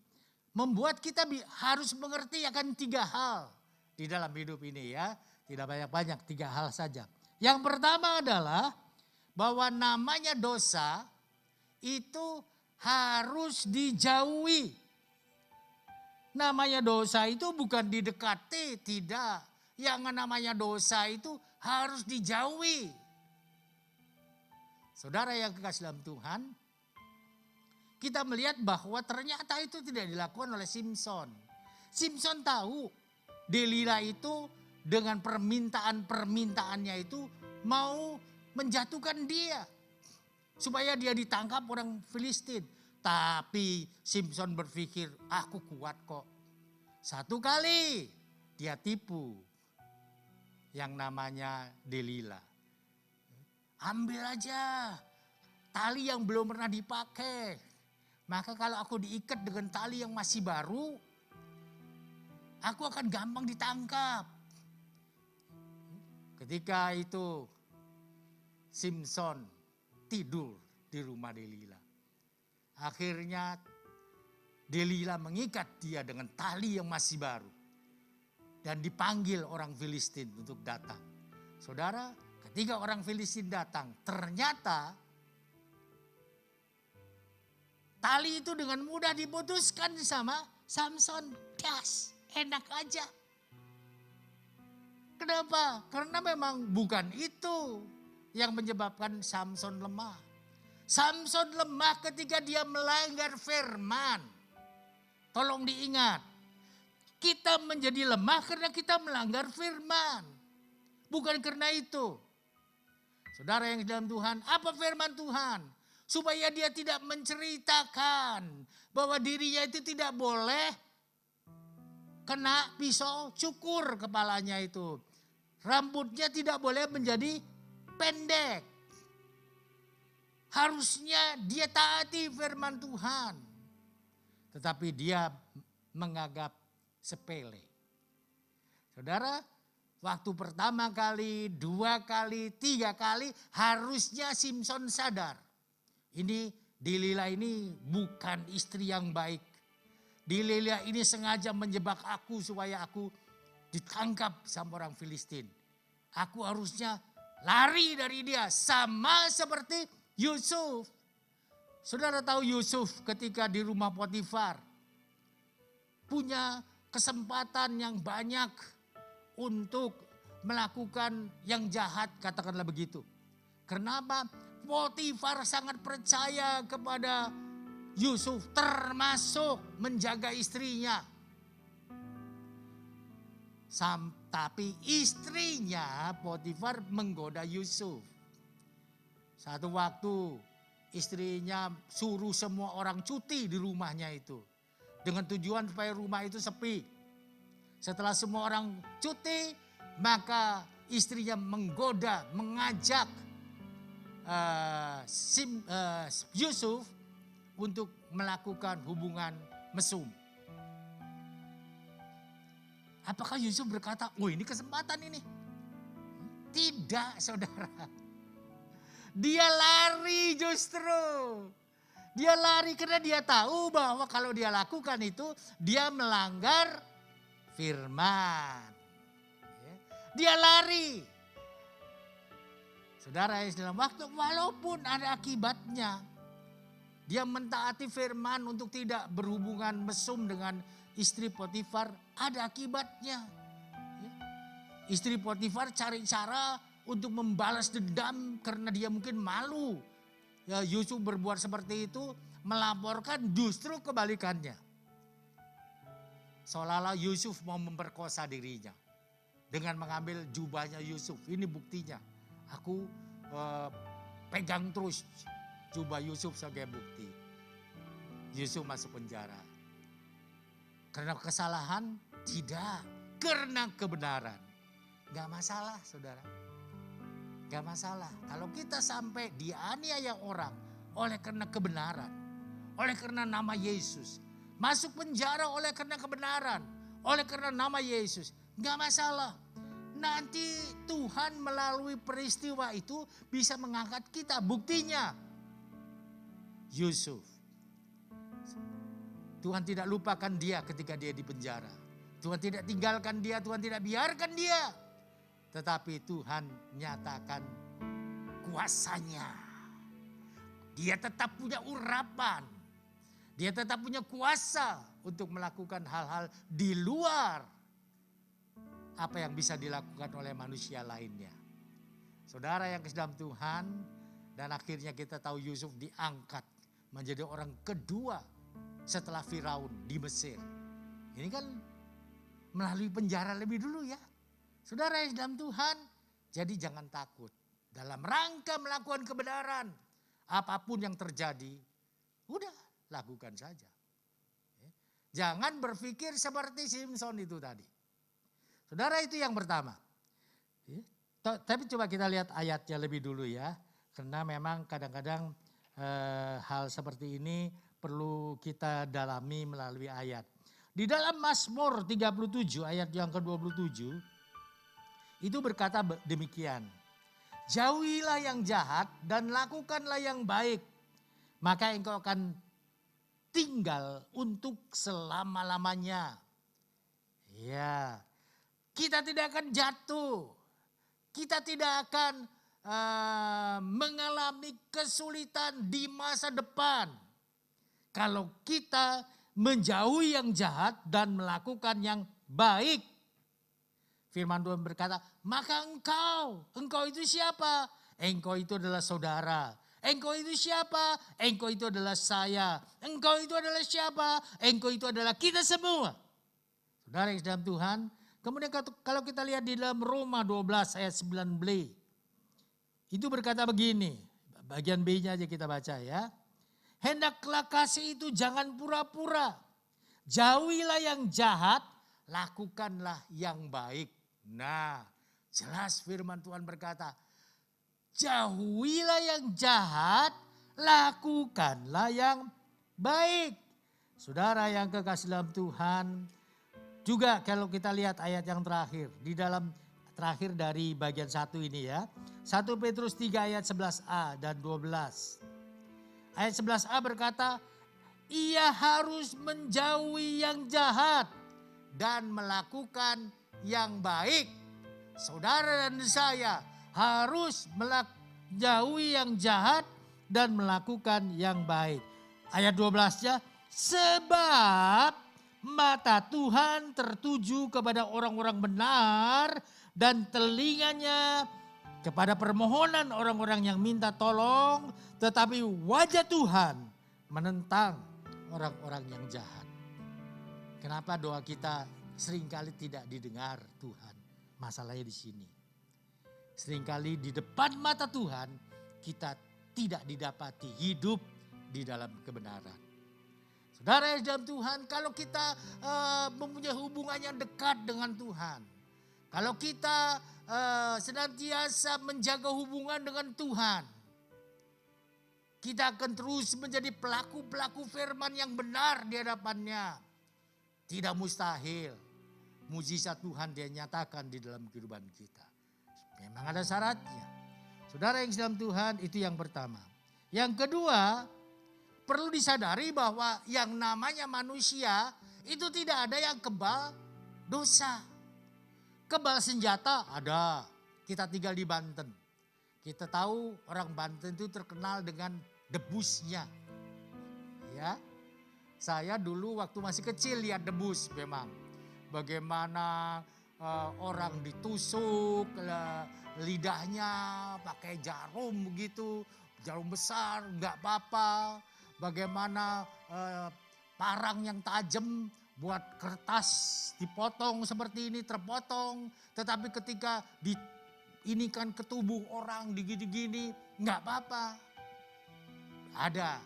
Membuat kita harus mengerti akan 3 hal di dalam hidup ini ya. Tidak banyak-banyak, 3 hal saja. Yang pertama adalah bahwa namanya dosa itu harus dijauhi. Namanya dosa itu bukan didekati, tidak. Yang namanya dosa itu harus dijauhi. Saudara yang kekasih dalam Tuhan, kita melihat bahwa ternyata itu tidak dilakukan oleh Simpson. Simpson tahu Delila itu dengan permintaannya itu mau menjatuhkan dia. Supaya dia ditangkap orang Filistin. Tapi Simpson berpikir, aku kuat kok. 1 kali dia tipu yang namanya Delila. Ambil aja tali yang belum pernah dipakai. Maka kalau aku diikat dengan tali yang masih baru, aku akan gampang ditangkap. Ketika itu Simpson tidur di rumah Delila. Akhirnya Delila mengikat dia dengan tali yang masih baru. Dan dipanggil orang Filistin untuk datang. Saudara, ketika orang Filistin datang, ternyata tali itu dengan mudah diputuskan sama Samson. Das, enak aja. Kenapa? Karena memang bukan itu yang menyebabkan Samson lemah. Samson lemah ketika dia melanggar firman. Tolong diingat, kita menjadi lemah karena kita melanggar firman. Bukan karena itu. Saudara yang di dalam Tuhan, apa firman Tuhan? Supaya dia tidak menceritakan bahwa dirinya itu tidak boleh kena pisau cukur kepalanya itu. Rambutnya tidak boleh menjadi pendek. Harusnya dia taati firman Tuhan. Tetapi dia menganggap sepele. Saudara, waktu pertama kali, 2 kali, 3 kali harusnya Simpson sadar. Ini Delila ini bukan istri yang baik. Delila ini sengaja menjebak aku supaya aku ditangkap sama orang Filistin. Aku harusnya lari dari dia sama seperti Yusuf. Saudara tahu Yusuf ketika di rumah Potifar punya kesempatan yang banyak untuk melakukan yang jahat, katakanlah begitu. Kenapa? Potifar sangat percaya kepada Yusuf, termasuk menjaga istrinya. Tapi istrinya Potifar menggoda Yusuf. Satu waktu istrinya suruh semua orang cuti di rumahnya itu. Dengan tujuan supaya rumah itu sepi. Setelah semua orang cuti, maka istrinya menggoda, mengajak Yusuf untuk melakukan hubungan mesum. Apakah Yusuf berkata, oh ini kesempatan ini? Tidak, saudara. Dia lari justru. Dia lari karena dia tahu bahwa kalau dia lakukan itu, dia melanggar firman. Dia lari. Saudara, dalam waktu walaupun ada akibatnya. Dia mentaati firman untuk tidak berhubungan mesum dengan istri Potifar, ada akibatnya. Istri Potifar cari cara untuk membalas dendam karena dia mungkin malu. Ya, Yusuf berbuat seperti itu, melaporkan, justru kebalikannya. Seolah-olah Yusuf mau memperkosa dirinya dengan mengambil jubahnya Yusuf. Ini buktinya. Aku pegang terus jubah Yusuf sebagai bukti. Yusuf masuk penjara. Karena kesalahan? Tidak. Karena kebenaran. Gak masalah, saudara. Gak masalah. Kalau kita sampai dianiaya orang oleh karena kebenaran. Oleh karena nama Yesus. Masuk penjara oleh karena kebenaran. Oleh karena nama Yesus. Gak masalah. Nanti Tuhan melalui peristiwa itu bisa mengangkat kita. Buktinya Yusuf. Tuhan tidak lupakan dia ketika dia di penjara. Tuhan tidak tinggalkan dia, Tuhan tidak biarkan dia. Tetapi Tuhan nyatakan kuasanya. Dia tetap punya urapan. Dia tetap punya kuasa untuk melakukan hal-hal di luar apa yang bisa dilakukan oleh manusia lainnya. Saudara yang ke dalam Tuhan, dan akhirnya kita tahu Yusuf diangkat menjadi orang kedua setelah Firaun di Mesir. Ini kan melalui penjara lebih dulu ya. Saudara yang dalam Tuhan, jadi jangan takut. Dalam rangka melakukan kebenaran, apapun yang terjadi, udah lakukan saja. Jangan berpikir seperti Simpson itu tadi. Saudara, itu yang pertama. Tapi coba kita lihat ayatnya lebih dulu ya. Karena memang kadang-kadang hal seperti ini perlu kita dalami melalui ayat. Di dalam Mazmur 37 ayat yang ke-27 itu berkata demikian. Jauhilah yang jahat dan lakukanlah yang baik. Maka engkau akan tinggal untuk selama-lamanya. Ya, kita tidak akan jatuh. Kita tidak akan mengalami kesulitan di masa depan. Kalau kita menjauhi yang jahat dan melakukan yang baik. Firman Tuhan berkata, maka engkau itu siapa? Engkau itu adalah saudara. Engkau itu siapa? Engkau itu adalah saya. Engkau itu adalah siapa? Engkau itu adalah kita semua. Saudara yang dalam Tuhan. Kemudian kalau kita lihat di dalam Roma 12 ayat 9b. Itu berkata begini. Bagian B-nya aja kita baca ya. Hendaklah kasih itu jangan pura-pura. Jauhilah yang jahat, lakukanlah yang baik. Nah, jelas firman Tuhan berkata, jauhilah yang jahat, lakukanlah yang baik. Saudara yang kekasih dalam Tuhan, juga kalau kita lihat ayat yang terakhir, di dalam terakhir dari bagian 1 ini ya. 1 Petrus 3 ayat 11a dan 12. Ayat 11a berkata, ia harus menjauhi yang jahat dan melakukan yang baik. Saudara dan saya harus menjauhi yang jahat dan melakukan yang baik. Ayat 12-nya, sebab mata Tuhan tertuju kepada orang-orang benar dan telinganya kepada permohonan orang-orang yang minta tolong, tetapi wajah Tuhan menentang orang-orang yang jahat. Kenapa doa kita seringkali tidak didengar Tuhan? Masalahnya di sini. Seringkali di depan mata Tuhan kita tidak didapati hidup di dalam kebenaran. Saudara yang dalam Tuhan, kalau kita mempunyai hubungan yang dekat dengan Tuhan, kalau kita senantiasa menjaga hubungan dengan Tuhan, kita akan terus menjadi pelaku-pelaku firman yang benar di hadapannya. Tidak mustahil mujizat Tuhan dia nyatakan di dalam kehidupan kita. Memang ada syaratnya. Saudara yang dalam Tuhan, itu yang pertama. Yang kedua, perlu disadari bahwa yang namanya manusia itu tidak ada yang kebal dosa. Kebal senjata ada. Kita tinggal di Banten. Kita tahu orang Banten itu terkenal dengan debusnya. Ya. Saya dulu waktu masih kecil lihat debus memang. Bagaimana orang ditusuk lidahnya pakai jarum begitu. Jarum besar enggak apa-apa. Bagaimana parang yang tajam buat kertas dipotong seperti ini terpotong. Tetapi ketika diinikan ke tubuh orang digini-gini enggak apa-apa. Ada.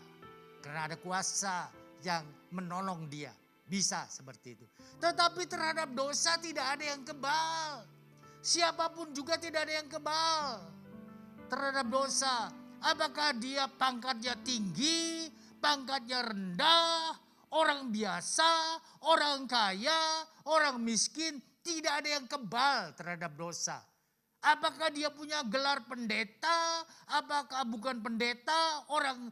Karena ada kuasa yang menolong dia. Bisa seperti itu. Tetapi terhadap dosa tidak ada yang kebal. Siapapun juga tidak ada yang kebal. Terhadap dosa. Apakah dia pangkatnya tinggi, pangkatnya rendah, orang biasa, orang kaya, orang miskin. Tidak ada yang kebal terhadap dosa. Apakah dia punya gelar pendeta, apakah bukan pendeta, orang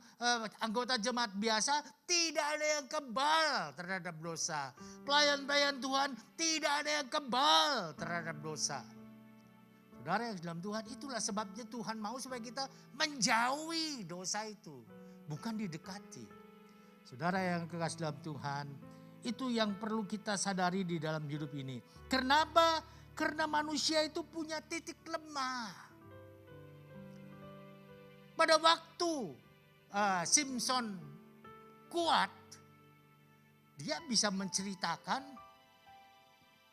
anggota jemaat biasa, tidak ada yang kebal terhadap dosa. Pelayan-pelayan Tuhan tidak ada yang kebal terhadap dosa. Saudara yang dalam Tuhan, itulah sebabnya Tuhan mau supaya kita menjauhi dosa itu, bukan didekati. Saudara yang kekasih dalam Tuhan, itu yang perlu kita sadari di dalam hidup ini. Kenapa? Karena manusia itu punya titik lemah. Pada waktu Simpson kuat, dia bisa menceritakan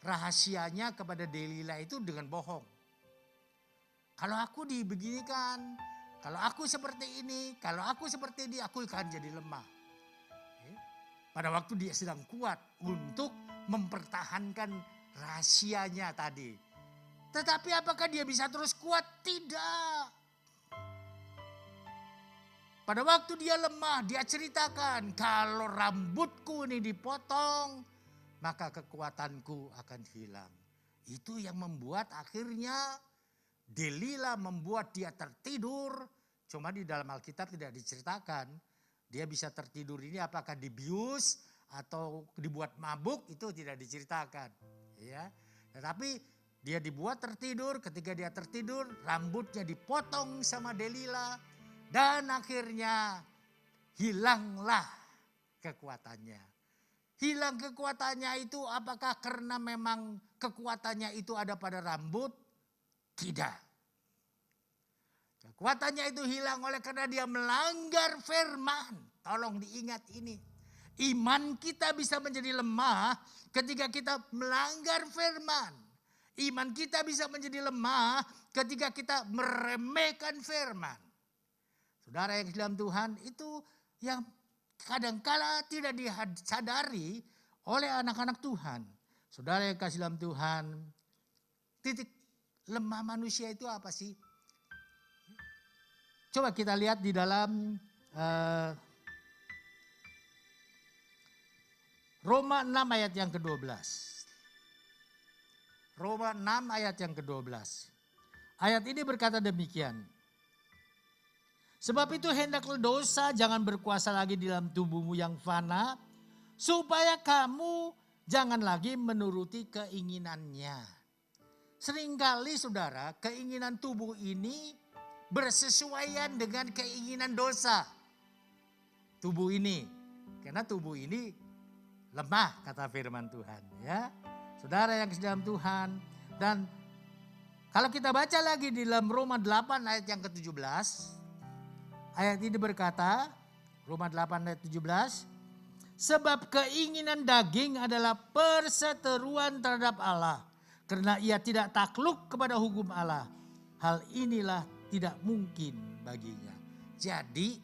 rahasianya kepada Delilah itu dengan bohong. Kalau aku dibeginikan, kalau aku seperti ini, kalau aku seperti ini, aku akan jadi lemah. Pada waktu dia sedang kuat untuk mempertahankan rahasianya tadi. Tetapi apakah dia bisa terus kuat? Tidak. Pada waktu dia lemah, dia ceritakan, kalau rambutku ini dipotong, maka kekuatanku akan hilang. Itu yang membuat akhirnya Delilah membuat dia tertidur. Cuma di dalam Alkitab tidak diceritakan. Dia bisa tertidur ini apakah dibius atau dibuat mabuk, itu tidak diceritakan. Ya, tetapi dia dibuat tertidur. Ketika dia tertidur, rambutnya dipotong sama Delilah. Dan akhirnya hilanglah kekuatannya. Hilang kekuatannya itu apakah karena memang kekuatannya itu ada pada rambut? Tidak. Kekuatannya itu hilang oleh karena dia melanggar firman. Tolong diingat ini. Iman kita bisa menjadi lemah ketika kita melanggar firman. Iman kita bisa menjadi lemah ketika kita meremehkan firman. Saudara yang dalam Tuhan, itu yang kadangkala tidak disadari oleh anak-anak Tuhan. Saudara yang kasih dalam Tuhan, titik lemah manusia itu apa sih? Coba kita lihat di dalam Roma 6 ayat yang ke-12. Roma 6 ayat yang ke-12. Ayat ini berkata demikian. Sebab itu hendaklah dosa jangan berkuasa lagi di dalam tubuhmu yang fana, supaya kamu jangan lagi menuruti keinginannya. Seringkali saudara, keinginan tubuh ini bersesuaian dengan keinginan dosa. Tubuh ini, karena tubuh ini lemah kata firman Tuhan. Ya, saudara yang dalam Tuhan. Dan kalau kita baca lagi di dalam Roma 8 ayat yang ke-17. Ayat ini berkata, Roma 8 ayat 17. Sebab keinginan daging adalah perseteruan terhadap Allah. Karena ia tidak takluk kepada hukum Allah. Hal inilah tidak mungkin baginya. Jadi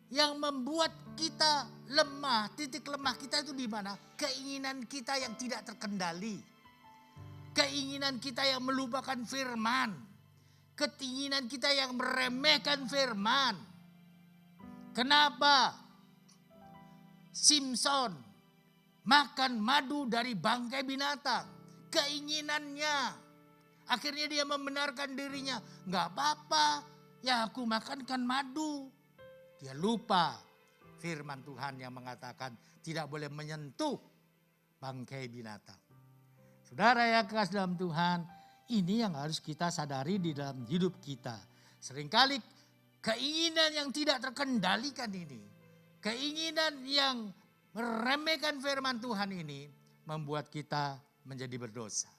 Yang membuat kita lemah, titik lemah kita itu di mana? Keinginan kita yang tidak terkendali. Keinginan kita yang melupakan firman. Keinginan kita yang meremehkan firman. Kenapa Simson makan madu dari bangkai binatang? Keinginannya. Akhirnya dia membenarkan dirinya. Gak apa-apa, ya aku makankan madu. Dia lupa firman Tuhan yang mengatakan tidak boleh menyentuh bangkai binatang. Saudara yang kasih dalam Tuhan, ini yang harus kita sadari di dalam hidup kita. Seringkali keinginan yang tidak terkendalikan ini, keinginan yang meremehkan firman Tuhan ini membuat kita menjadi berdosa.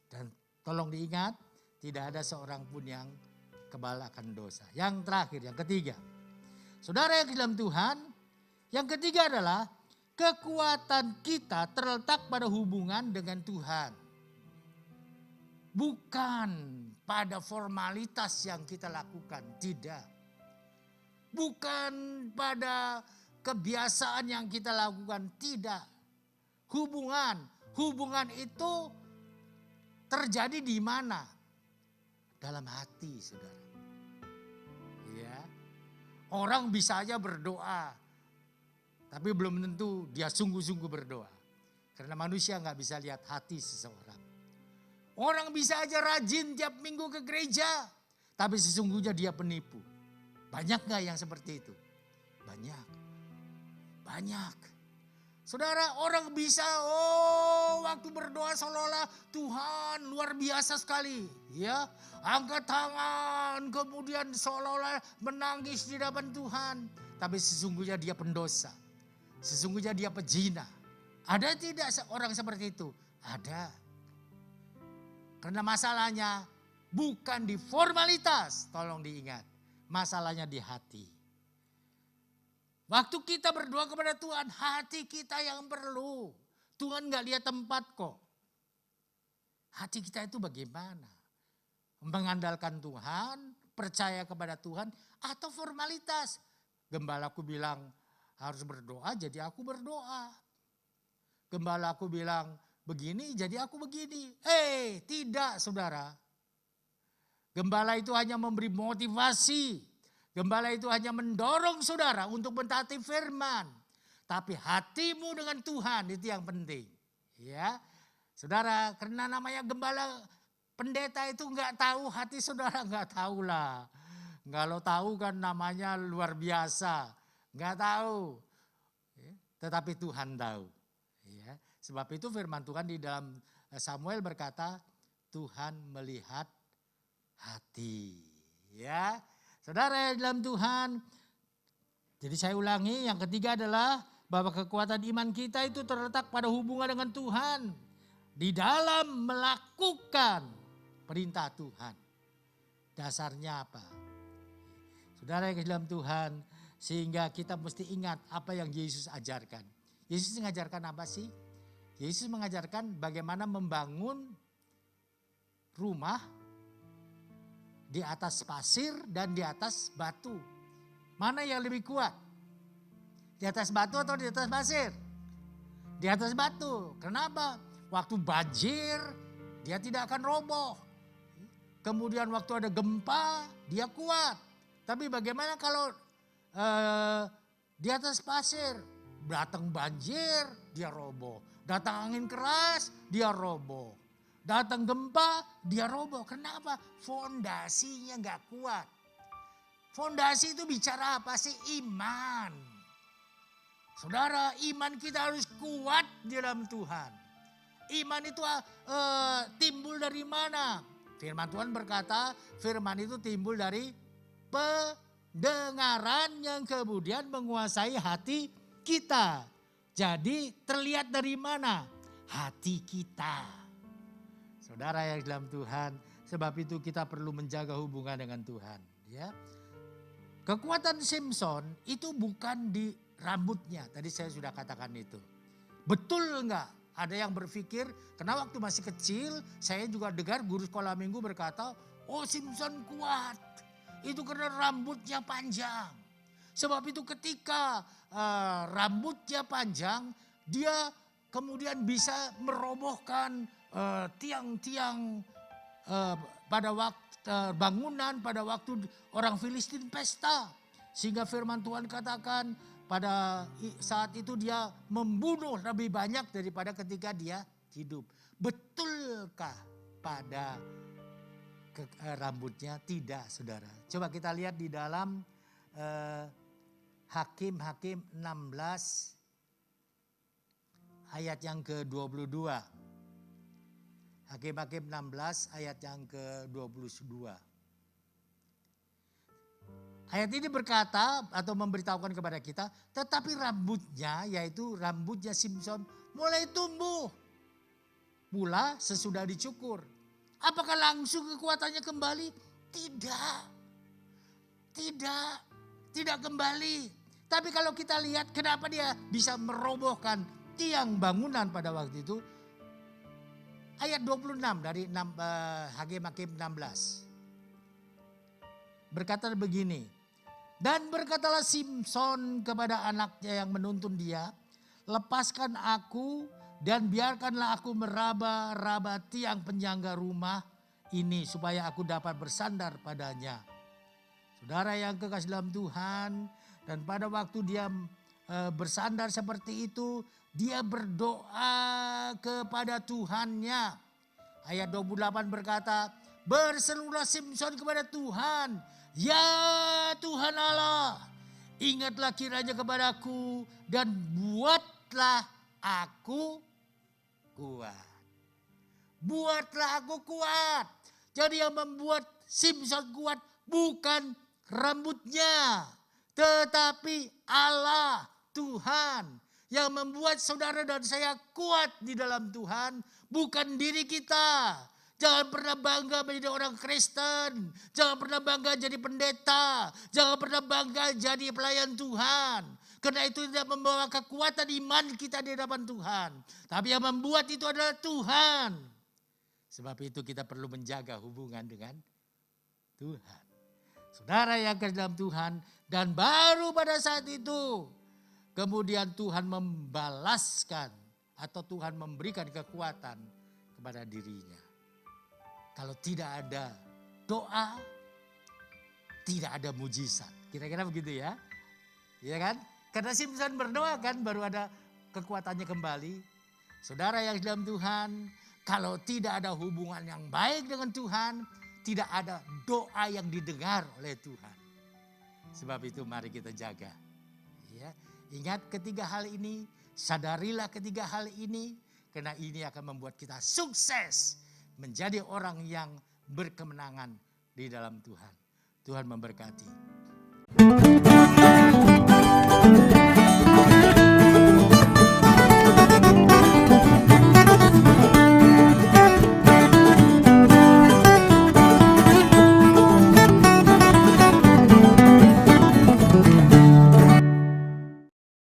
Dan tolong diingat, tidak ada seorang pun yang kebal akan dosa. Yang terakhir, yang ketiga. Saudara yang dalam Tuhan, yang ketiga adalah kekuatan kita terletak pada hubungan dengan Tuhan. Bukan pada formalitas yang kita lakukan, tidak. Bukan pada kebiasaan yang kita lakukan, tidak. Hubungan itu terjadi di mana? Dalam hati, saudara. Ya. Orang bisa aja berdoa, tapi belum tentu dia sungguh-sungguh berdoa. Karena manusia nggak bisa lihat hati seseorang. Orang bisa aja rajin tiap minggu ke gereja, tapi sesungguhnya dia penipu. Banyak nggak yang seperti itu? Banyak. Saudara, orang bisa waktu berdoa seolah-olah Tuhan luar biasa sekali. Ya, angkat tangan kemudian seolah-olah menangis di hadapan Tuhan. Tapi sesungguhnya dia pendosa. Sesungguhnya dia pezina. Ada tidak orang seperti itu? Ada. Karena masalahnya bukan di formalitas, tolong diingat. Masalahnya di hati. Waktu kita berdoa kepada Tuhan, hati kita yang perlu. Tuhan gak lihat tempat kok. Hati kita itu bagaimana? Mengandalkan Tuhan, percaya kepada Tuhan, atau formalitas. Gembalaku bilang harus berdoa, jadi aku berdoa. Gembalaku bilang begini, jadi aku begini. Tidak saudara. Gembala itu hanya memberi motivasi. Gembala itu hanya mendorong saudara untuk mentaati firman. Tapi hatimu dengan Tuhan itu yang penting. Ya, saudara, karena namanya gembala, pendeta itu nggak tahu hati saudara, nggak tahu lah. Kalau tahu kan namanya luar biasa. Nggak tahu. Ya, tetapi Tuhan tahu. Ya, sebab itu firman Tuhan di dalam Samuel berkata, Tuhan melihat hati. Ya, saudara dalam Tuhan. Jadi saya ulangi, yang ketiga adalah bahwa kekuatan iman kita itu terletak pada hubungan dengan Tuhan. Di dalam melakukan perintah Tuhan. Dasarnya apa? Saudara yang dalam Tuhan, sehingga kita mesti ingat apa yang Yesus ajarkan. Yesus mengajarkan apa sih? Yesus mengajarkan bagaimana membangun rumah di atas pasir dan di atas batu. Mana yang lebih kuat? Di atas batu atau di atas pasir? Di atas batu. Kenapa? Waktu banjir dia tidak akan roboh. Kemudian waktu ada gempa dia kuat. Tapi bagaimana kalau di atas pasir? Datang banjir dia roboh. Datang angin keras dia roboh. Datang gempa, dia roboh. Kenapa? Fondasinya gak kuat. Fondasi itu bicara apa sih? Iman. Saudara, iman kita harus kuat di dalam Tuhan. Iman itu timbul dari mana? Firman Tuhan berkata, firman itu timbul dari pendengaran yang kemudian menguasai hati kita. Jadi terlihat dari mana? Hati kita. Saudara yang dalam Tuhan, sebab itu kita perlu menjaga hubungan dengan Tuhan. Ya, kekuatan Simson itu bukan di rambutnya. Tadi saya sudah katakan itu. Betul enggak? Ada yang berpikir, karena waktu masih kecil, saya juga dengar guru sekolah minggu berkata, oh Simson kuat. Itu karena rambutnya panjang. Sebab itu ketika rambutnya panjang, dia kemudian bisa merobohkan tiang-tiang pada waktu bangunan pada waktu orang Filistin pesta. Sehingga firman Tuhan katakan pada saat itu dia membunuh lebih banyak daripada ketika dia hidup. Betulkah pada rambutnya? Tidak, saudara. Coba kita lihat di dalam Hakim-Hakim 16 ayat yang ke-22. Hakim-Hakim 16 ayat yang ke-22. Ayat ini berkata atau memberitahukan kepada kita, tetapi rambutnya, yaitu rambutnya Simson mulai tumbuh pula sesudah dicukur. Apakah langsung kekuatannya kembali? Tidak kembali. Tapi kalau kita lihat kenapa dia bisa merobohkan tiang bangunan pada waktu itu. Ayat 26 dari Hakim-Hakim 16. Berkata begini. Dan berkatalah Simson kepada anaknya yang menuntun dia, lepaskan aku dan biarkanlah aku meraba-raba tiang penyangga rumah ini supaya aku dapat bersandar padanya. Saudara yang kekasih dalam Tuhan, dan pada waktu dia bersandar seperti itu, dia berdoa kepada Tuhannya. Ayat 28 berkata, berserulah Simson kepada Tuhan, ya Tuhan Allah, ingatlah kiranya kepadaku dan buatlah aku kuat. Buatlah aku kuat. Jadi yang membuat Simson kuat bukan rambutnya, tetapi Allah, Tuhan. Yang membuat saudara dan saya kuat di dalam Tuhan bukan diri kita. Jangan pernah bangga menjadi orang Kristen. Jangan pernah bangga jadi pendeta. Jangan pernah bangga jadi pelayan Tuhan. Karena itu tidak membawa kekuatan iman kita di hadapan Tuhan. Tapi yang membuat itu adalah Tuhan. Sebab itu kita perlu menjaga hubungan dengan Tuhan. Saudara yang ke dalam Tuhan, dan baru pada saat itu kemudian Tuhan membalaskan atau Tuhan memberikan kekuatan kepada dirinya. Kalau tidak ada doa, tidak ada mujizat. Kira-kira begitu ya. Iya kan? Karena Simson berdoa kan baru ada kekuatannya kembali. Saudara yang dalam Tuhan, kalau tidak ada hubungan yang baik dengan Tuhan, tidak ada doa yang didengar oleh Tuhan. Sebab itu mari kita jaga. Ya, ingat ketiga hal ini, sadarilah ketiga hal ini, karena ini akan membuat kita sukses menjadi orang yang berkemenangan di dalam Tuhan. Tuhan memberkati.